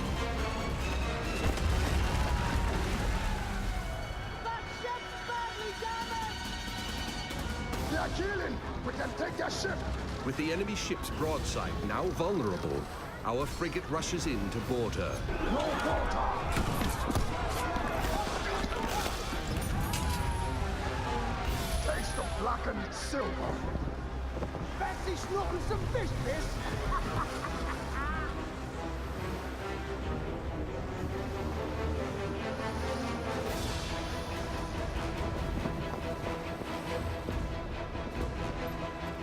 That ship's badly damaged! They are killing! We can take their ship! With the enemy ship's broadside now vulnerable, our frigate rushes in to board her. No water! Taste of blackened silver! Fancy snorting some fish, miss?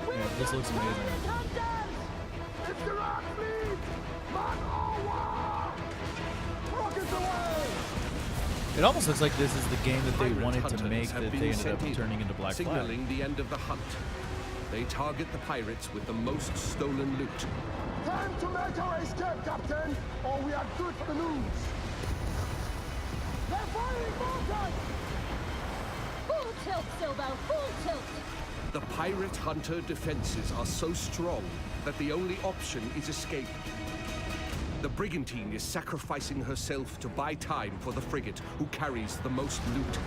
Yeah, this looks amazing. It's the Rock Fleet! Man o' war! Rockets away! It almost looks like this is the game that they Pirate wanted to hunters make have that been they ended sent up in, turning into Black Flag. signaling the end of the hunt. They target the pirates with the most stolen loot. Time to make our escape, Captain, or we are good for the news! They're firing mortars! Full tilt, Silbo, full tilt! The pirate hunter defenses are so strong that the only option is escape. The brigantine is sacrificing herself to buy time for the frigate, who carries the most loot.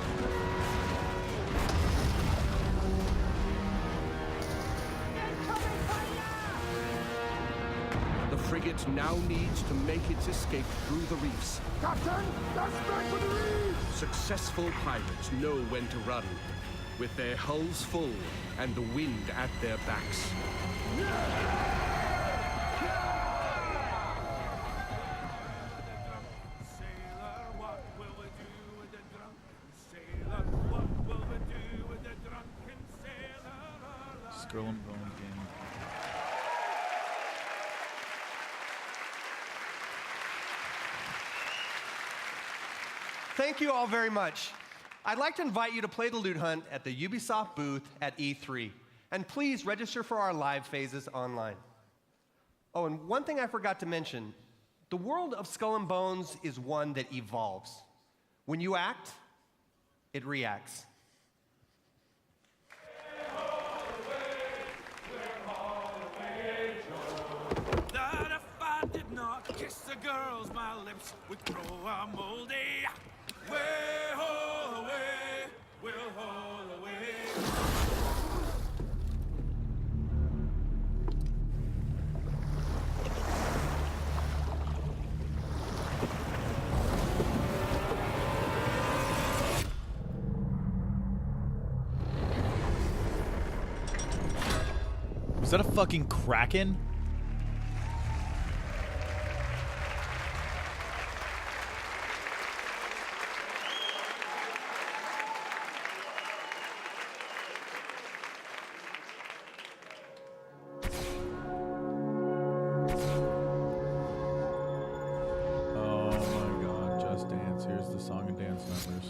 The frigate now needs to make its escape through the reefs. Captain, that's back for the reefs! Successful pirates know when to run, with their hulls full and the wind at their backs. Scroll and roll again. Thank you all very much. I'd like to invite you to play the loot hunt at the Ubisoft booth at E3. And please register for our live phases online. Oh, and one thing I forgot to mention. The world of Skull and Bones is one that evolves. When you act, it reacts. That if I did not kiss the girls, my lips would grow a moldy. Way ho away, we'll haul away. Was that a fucking kraken? dance numbers.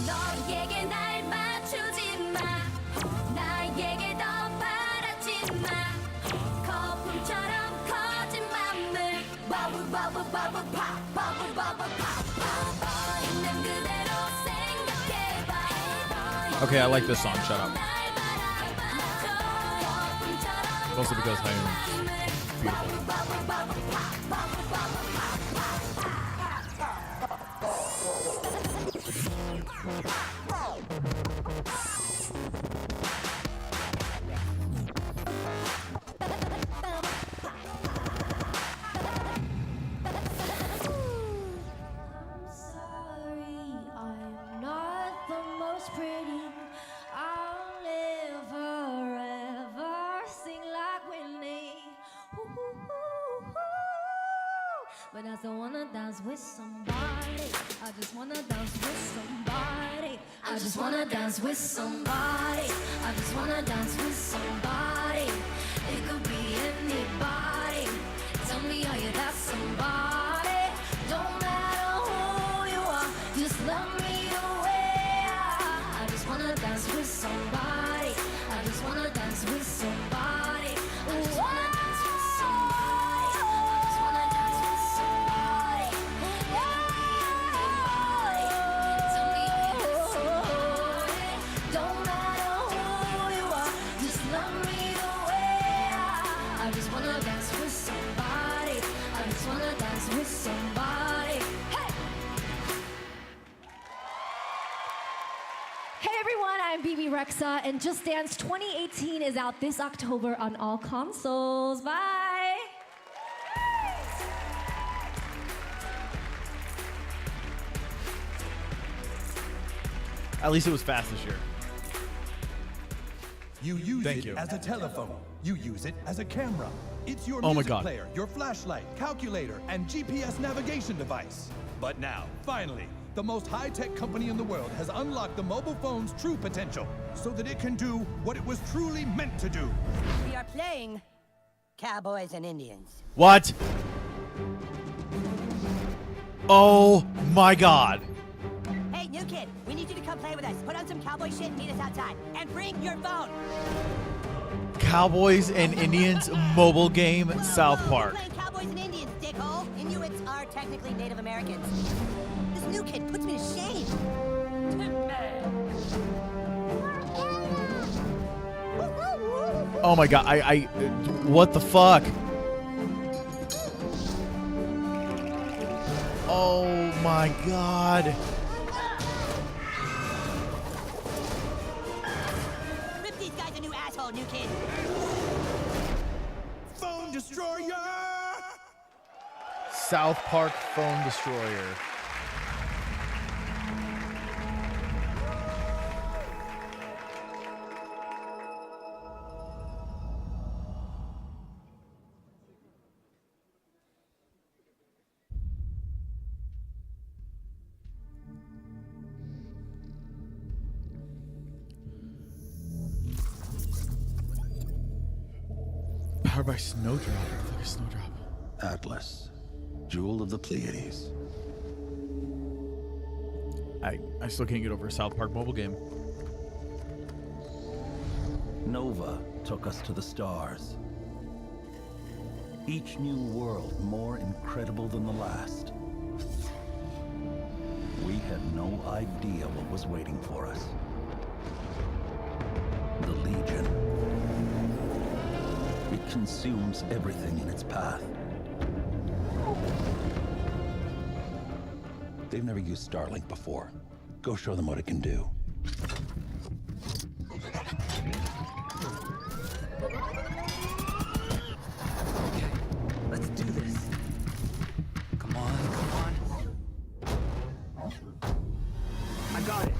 너에게 날 맞추지 마. 나에게 더 바라지 마. 거품처럼 커진 맘을 버블 버블 버블 팝 버블 버블 팝 있는 그대로 생각해봐. Okay, I like this song. Shut up. Mostly because Hyun's beautiful. I'm not the most pretty. I'll never ever sing like Whitney. But I still wanna dance with somebody. I just wanna dance with somebody. I just wanna dance with somebody. I just wanna dance with somebody. It could be anybody. Tell me are you that somebody? Don't matter who you are, just love me the way I just wanna dance with somebody. I just wanna dance with somebody. I just wanna dance with somebody. I just wanna dance with somebody. It could be anybody. Tell me are you that somebody? Don't matter who you are, just love me the way I just wanna dance with somebody. I just wanna dance with somebody. Hey! Hey everyone, I'm BB Rexa, and Just Dance 2018 is out this October on all consoles. Bye! At least it was fast this year. You use Thank it you. as a telephone. You use it as a camera. It's your Oh my music God. player, your flashlight, calculator, and GPS navigation device. But now, finally, the most high-tech company in the world has unlocked the mobile phone's true potential so that it can do what it was truly meant to do. We are playing Cowboys and Indians. What? Oh my God. Hey, new kid, we need you to come play with us. Put on some cowboy shit and meet us outside. And bring your phone. Cowboys and Indians mobile game, South Park. We're playing Cowboys and Indians, dickhole. Inuits are technically Native Americans. This new kid puts me to shame. Oh my God, what the fuck? Oh my God. Rip these guys a new asshole, new kid. Phone destroyer! South Park phone destroyer. Powered by Snowdrop. What the fuck is Snowdrop? Atlas, jewel of the Pleiades. I still can't get over a South Park mobile game. Nova took us to the stars. Each new world more incredible than the last. We had no idea what was waiting for us. The Legion. consumes everything in its path. They've never used Starlink before. Go show them what it can do. Okay, let's do this. Come on, come on. I got it.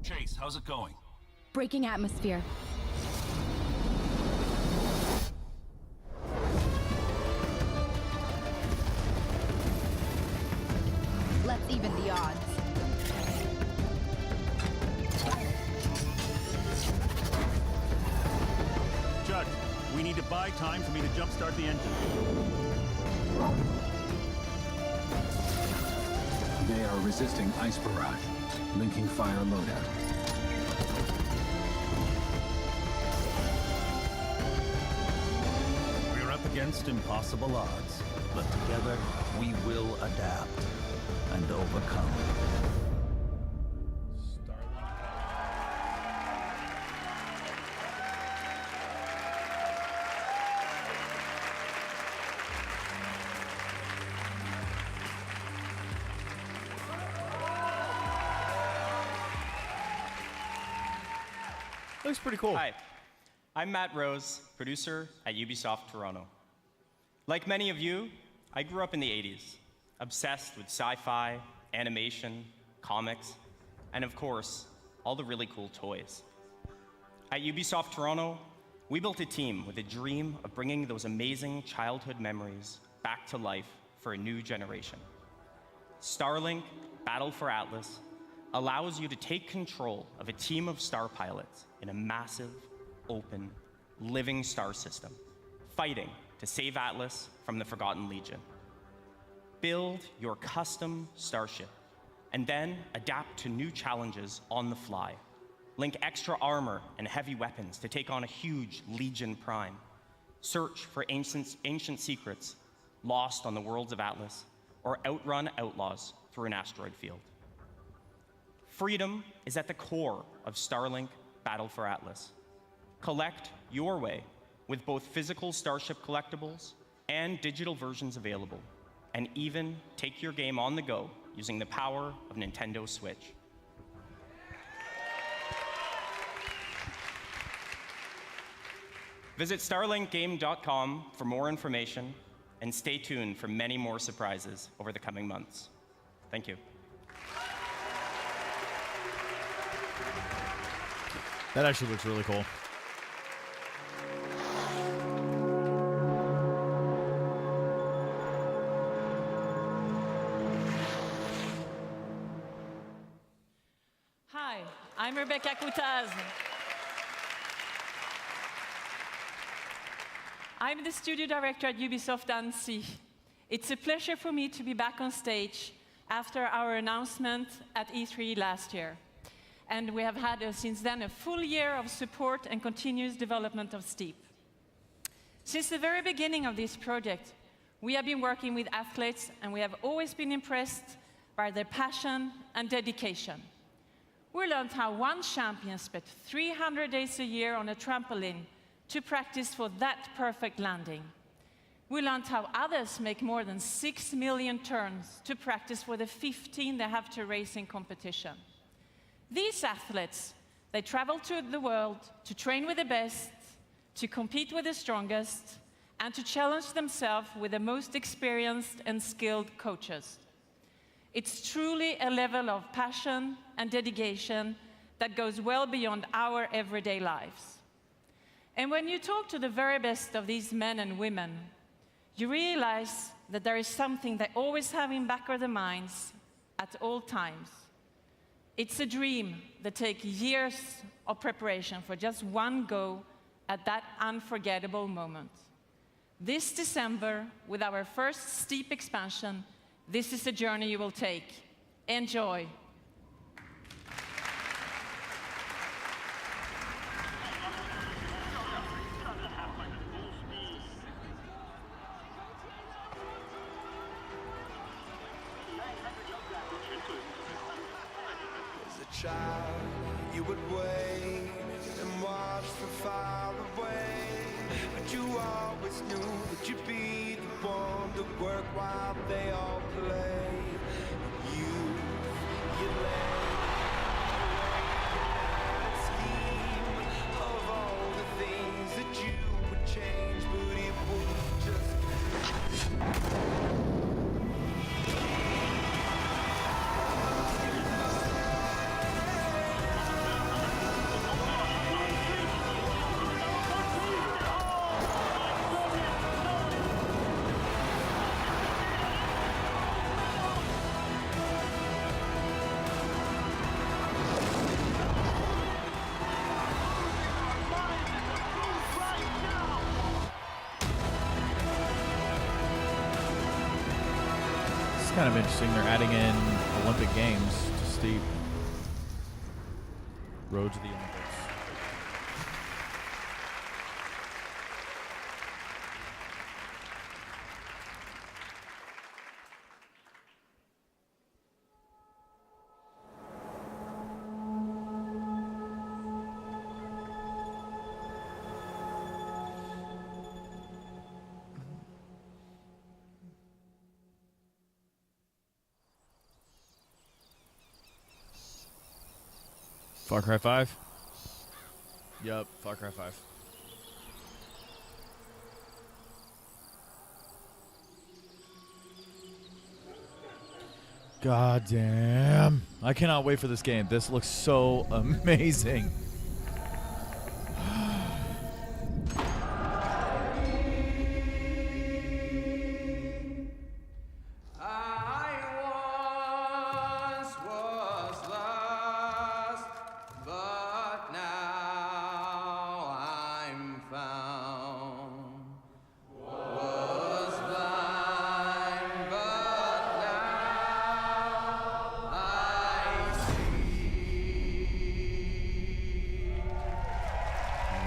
Chase, how's it going? Breaking atmosphere. Let's even the odds. Judd, we need to buy time for me to jumpstart the engine. They are resisting ice barrage. Linking fire loadout. We're up against impossible odds, but together we will adapt and overcome. Looks pretty cool. Hi, I'm Matt Rose, producer at Ubisoft Toronto. Like many of you, I grew up in the 80s, obsessed with sci-fi, animation, comics, and of course, all the really cool toys. At Ubisoft Toronto, we built a team with a dream of bringing those amazing childhood memories back to life for a new generation. Starlink Battle for Atlas allows you to take control of a team of star pilots in a massive, open, living star system, fighting to save Atlas from the Forgotten Legion. Build your custom starship, and then adapt to new challenges on the fly. Link extra armor and heavy weapons to take on a huge Legion Prime. Search for ancient secrets lost on the worlds of Atlas, or outrun outlaws through an asteroid field. Freedom is at the core of Starlink Battle for Atlas. Collect your way with both physical Starship collectibles and digital versions available, and even take your game on the go using the power of Nintendo Switch. Visit starlinkgame.com for more information, and stay tuned for many more surprises over the coming months. Thank you. That actually looks really cool. Hi, I'm Rebecca Coutaz. I'm the studio director at Ubisoft Annecy. It's a pleasure for me to be back on stage after our announcement at E3 last year. And we have had, since then, a full year of support and continuous development of Steep. Since the very beginning of this project, we have been working with athletes, and we have always been impressed by their passion and dedication. We learned how one champion spent 300 days a year on a trampoline to practice for that perfect landing. We learned how others make more than 6 million turns to practice for the 15 they have to race in competition. These athletes, they travel to the world to train with the best, to compete with the strongest, and to challenge themselves with the most experienced and skilled coaches. It's truly a level of passion and dedication that goes well beyond our everyday lives. And when you talk to the very best of these men and women, you realize that there is something they always have in back of their minds at all times. It's a dream that takes years of preparation for just one go at that unforgettable moment. This December, with our first Steep expansion, this is a journey you will take. Enjoy. Child, you would wait and watch from far away. But you always knew that you'd be the one to work while they all play. You lay that scheme of all the things that you would change, but it was just. Kind of interesting. They're adding in Olympic Games to steep road to the Olympics. Far Cry 5? Yup, Far Cry 5. God damn. I cannot wait for this game. This looks so amazing.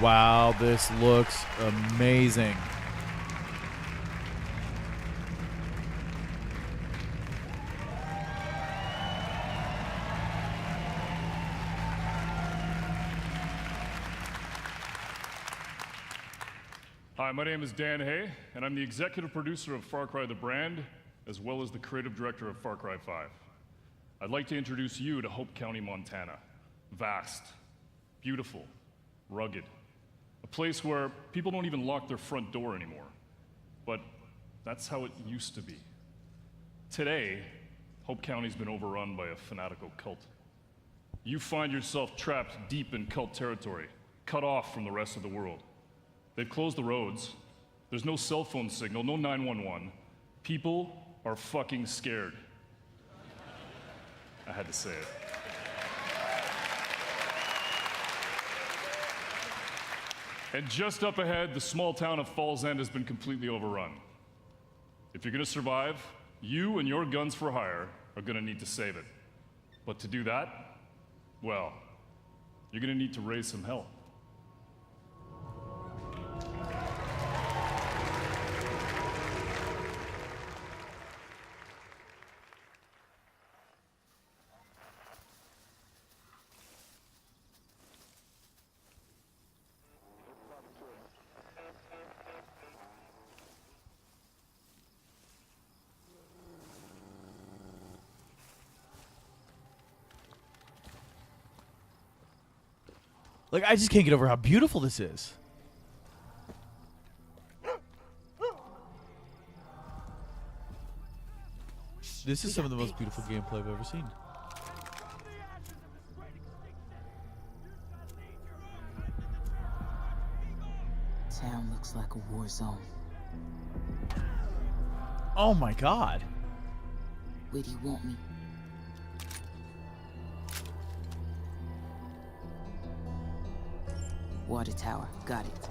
Wow, this looks amazing. Hi, my name is Dan Hay, and I'm the executive producer of Far Cry the brand, as well as the creative director of Far Cry 5. I'd like to introduce you to Hope County, Montana. Vast, beautiful, rugged. A place where people don't even lock their front door anymore. But that's how it used to be. Today, Hope County's been overrun by a fanatical cult. You find yourself trapped deep in cult territory, cut off from the rest of the world. They've closed the roads. There's no cell phone signal, no 911. People are fucking scared. I had to say it. And just up ahead, the small town of Falls End has been completely overrun. If you're gonna survive, you and your guns for hire are gonna need to save it. But to do that, well, you're gonna need to raise some hell. Like, I just can't get over how beautiful this is. This is some of the most beautiful gameplay I've ever seen. Town looks like a war zone. Oh my god. Where do you want me? Water tower, got it.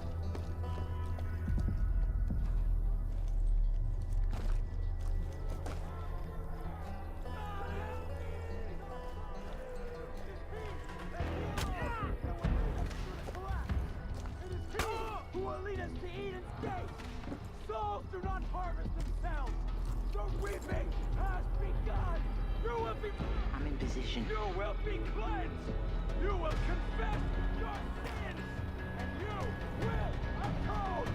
Who will lead us to Eden's gate? Souls do not harvest themselves. The reaping has begun. You will be. I'm in position. You will be cleansed. You will confess your sins, and you will atone.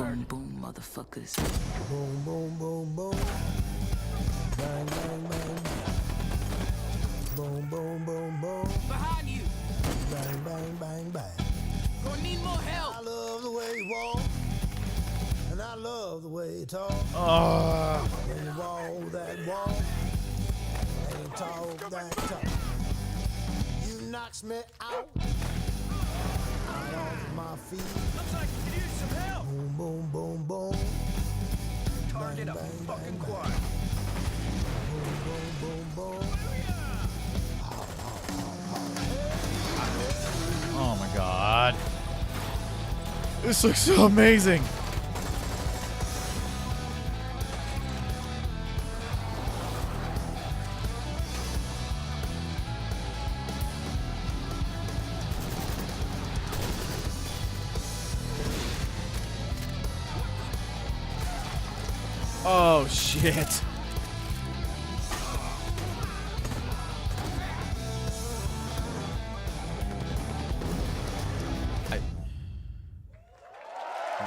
Boom, boom, motherfuckers. Boom, boom, boom, boom. Bang, bang, bang. Boom, boom, boom, boom. Behind you. Bang, bang, bang, bang. Gonna need more help. I love the way you walk, and I love the way you talk. When you walk that walk, and you talk that talk, you knocks me out off my feet. Looks like you could use some help. Boom, boom, boom, boom. Target Bang, a bang, fucking bang, quad. bang. Boom, boom, boom, boom. Oh my god. This looks so amazing. Oh shit.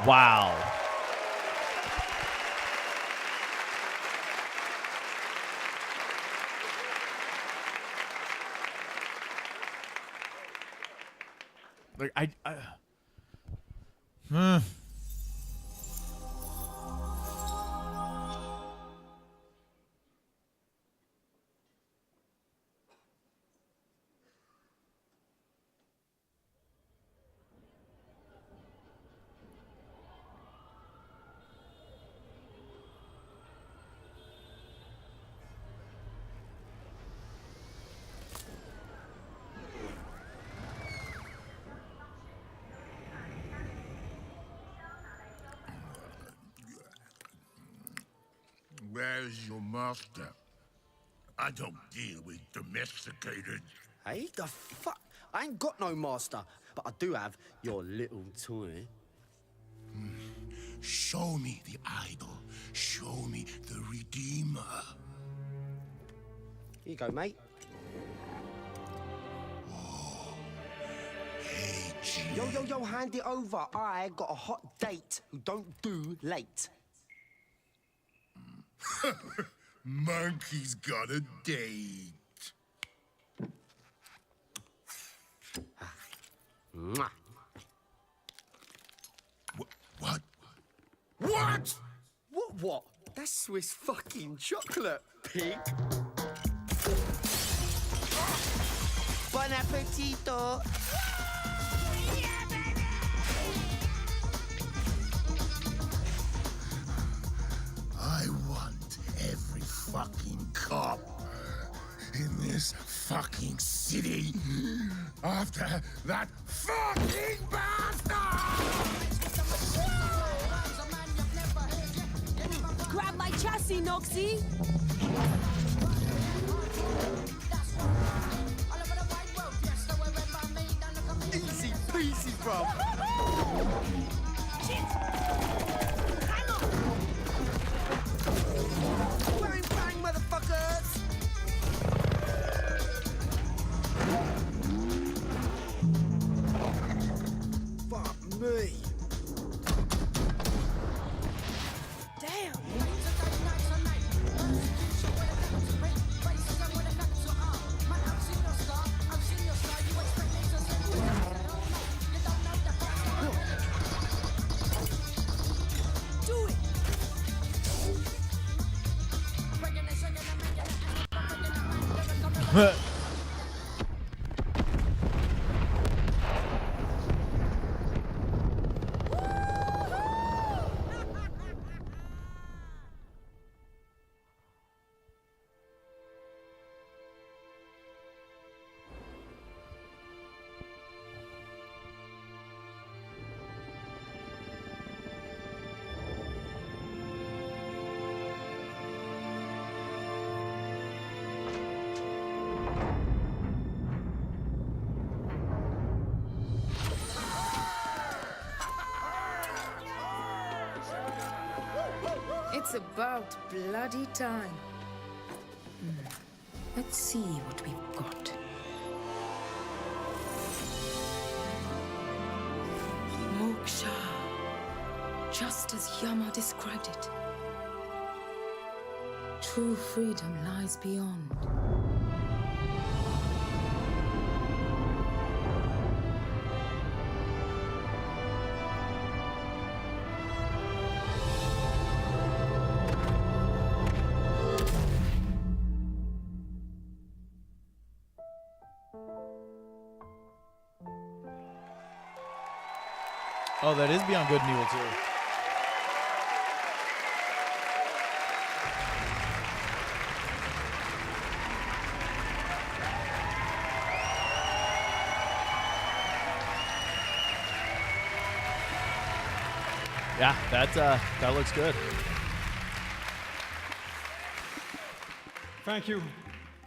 Wow. Like Where's your master? I don't deal with domesticated. Hey, the fuck? I ain't got no master, but I do have your little toy. Show me the idol. Show me the Redeemer. Here you go, mate. Hey, G. Yo, hand it over. I got a hot date who don't do late. Monkey's got a date. Mwah. What? What? What? That's Swiss fucking chocolate, pig. Bon appetito. I want every fucking cop in this fucking city after that fucking bastard! Grab my chassis, Noxie! Easy peasy, bro. Bang, bang, motherfuckers! Fuck me. Damn! Do it! It's about bloody time. Let's see what we've got. Moksha. just as Yama described it. True freedom lies beyond. Oh, that is Beyond Good and Evil too. Yeah, that looks good. Thank you.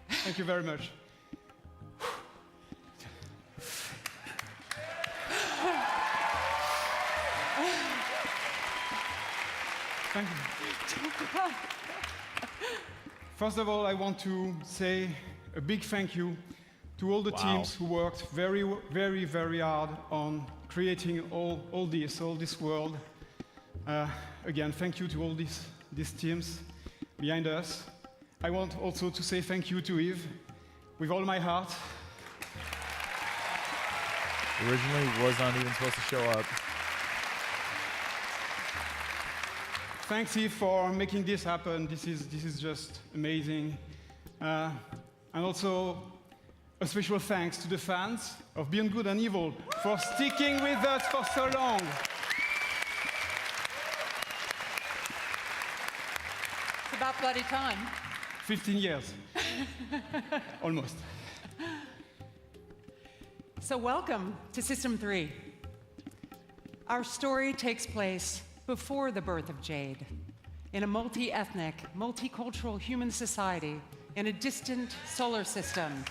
Thank you very much. Thank you. First of all, I want to say a big thank you to all the teams who worked very, very, very hard on creating all this world. Again, thank you to all these teams behind us. I want also to say thank you to Yves, with all my heart. Originally was not even supposed to show up. Thanks, Yves, for making this happen. This is just amazing. And also, a special thanks to the fans of Beyond Good and Evil for sticking with us for so long. It's about bloody time. 15 years. Almost. So welcome to System 3. Our story takes place before the birth of Jade, in a multi-ethnic, multicultural human society in a distant solar system.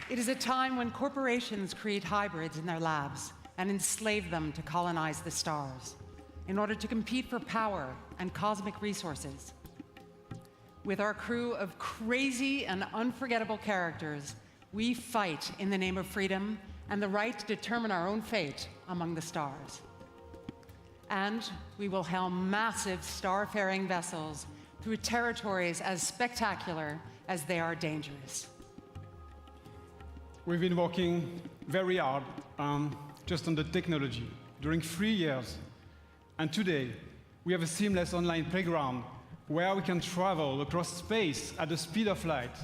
It is a time when corporations create hybrids in their labs and enslave them to colonize the stars in order to compete for power and cosmic resources. With our crew of crazy and unforgettable characters, we fight in the name of freedom and the right to determine our own fate among the stars. And we will helm massive star-faring vessels through territories as spectacular as they are dangerous. We've been working very hard just on the technology during 3 years. And today, we have a seamless online playground where we can travel across space at the speed of light.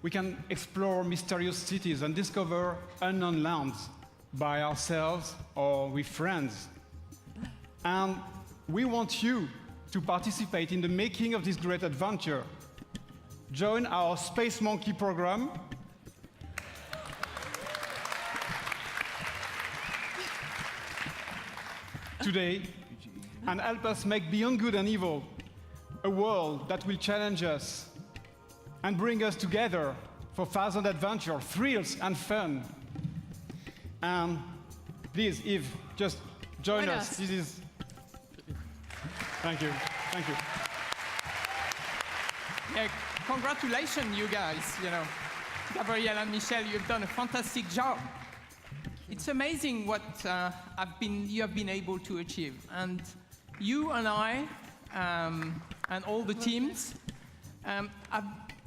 We can explore mysterious cities and discover unknown lands by ourselves or with friends. And we want you to participate in the making of this great adventure. Join our Space Monkey program. Today, and help us make Beyond Good and Evil a world that will challenge us and bring us together for thousand adventure, thrills, and fun. And please, Yves, just join us. This is. Thank you. Thank you. Yeah, congratulations, you guys. You know, Gabrielle and Michelle, you've done a fantastic job. It's amazing what you have been able to achieve, and you and I and all the teams have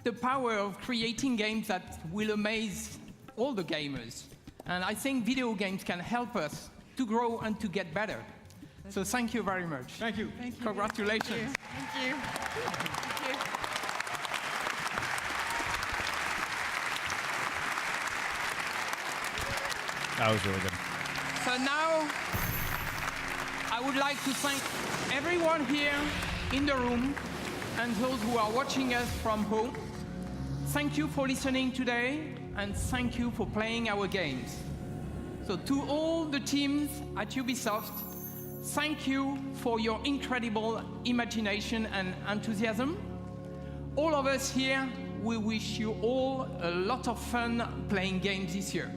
the power of creating games that will amaze all the gamers. And I think video games can help us to grow and to get better. So thank you very much. Thank you. Thank you. Congratulations. Thank you. Thank you. That was really good. So now, I would like to thank everyone here in the room and those who are watching us from home. Thank you for listening today, and thank you for playing our games. So to all the teams at Ubisoft, thank you for your incredible imagination and enthusiasm. All of us here, we wish you all a lot of fun playing games this year.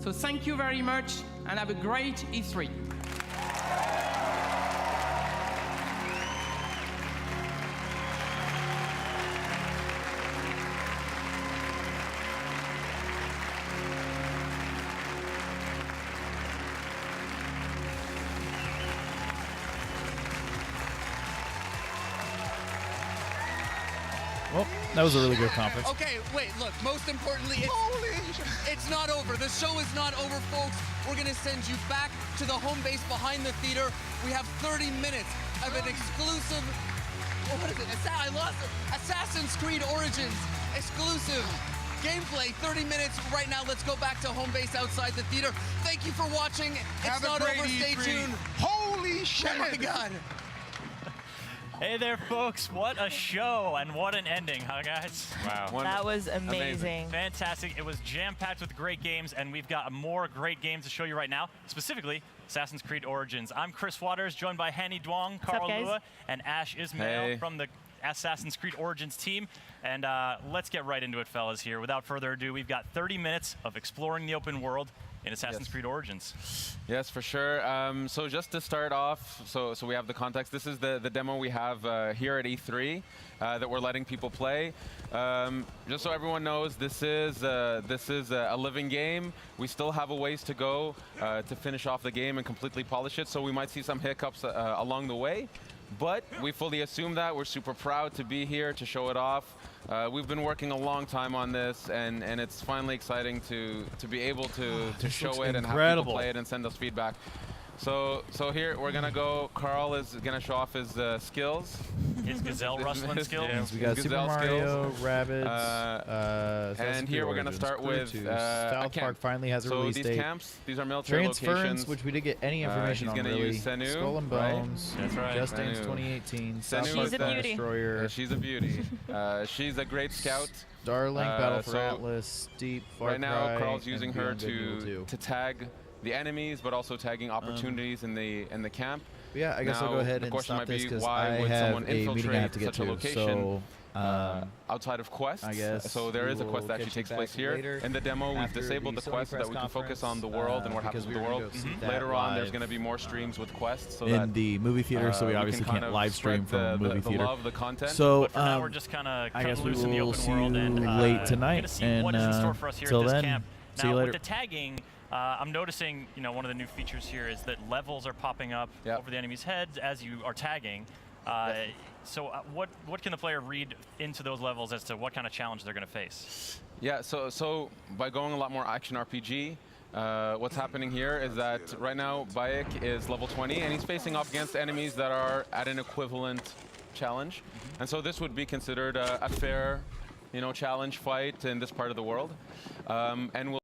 So thank you very much, and have a great E3. Well, that was a really good conference. Okay, wait, look, most importantly, it's not over. The show is not over, folks. We're gonna send you back to the home base behind the theater. We have 30 minutes of an exclusive, what is it? I lost it. Assassin's Creed Origins exclusive gameplay. 30 minutes right now. Let's go back to home base outside the theater. Thank you for watching. It's not over. Stay tuned. Holy shit! Oh my God. Hey there, folks. What a show and what an ending, huh, guys? Wow. That was amazing. Fantastic. It was jam-packed with great games, and we've got more great games to show you right now, specifically Assassin's Creed Origins. I'm Chris Waters, joined by Hanny Duong, Carl Lua, and Ash Ismail from the Assassin's Creed Origins team. And let's get right into it, fellas, here. Without further ado, we've got 30 minutes of exploring the open world in Assassin's Creed Origins. Yes, for sure. So just to start off, so we have the context. This is the demo we have here at E3 that we're letting people play. Just so everyone knows, this is a living game. We still have a ways to go to finish off the game and completely polish it. So we might see some hiccups along the way. But we fully assume that. We're super proud to be here to show it off. We've been working a long time on this, and it's finally exciting to be able to show it and have people play it and send us feedback. So here we're gonna go. Carl is gonna show off his skills. His gazelle rustling skills. Yeah, we got Super Mario, Rabbids, and here we're gonna start with South Park finally has a release date. These camps, these are military locations, which we didn't get any information on really. Use Senu, Skull and Bones, right? That's right. Just Dance 2018, Senu, she's a beauty. Destroyer. She's a beauty. She's a great scout. Starlink, Battle for Atlas, Steep, Far Cry. Right now, Carl's using her to tag the enemies, but also tagging opportunities in the camp. Yeah, I guess I'll go ahead and stop this because I have a meeting I have to get to. So, outside of quests, I guess so there is a quest that actually takes place here. In the demo, we've disabled the quest so that we can focus on the world and what happens in the world. Later on, there's going to be more streams with quests. So in the movie theater, so we obviously can't live stream from movie theater. The content. So but for now, we're just kind of I guess we loose in the will open see world you and late tonight. See what is in store for us here till at this then, camp. see you Now, later. with the tagging, I'm noticing, one of the new features here is that levels are popping up over the enemy's heads as you are tagging. So what can the player read into those levels as to what kind of challenge they're going to face? Yeah, so by going a lot more action RPG, what's happening here is that right now Bayek is level 20 and he's facing off against enemies that are at an equivalent challenge. And so this would be considered a fair, challenge fight in this part of the world. And we'll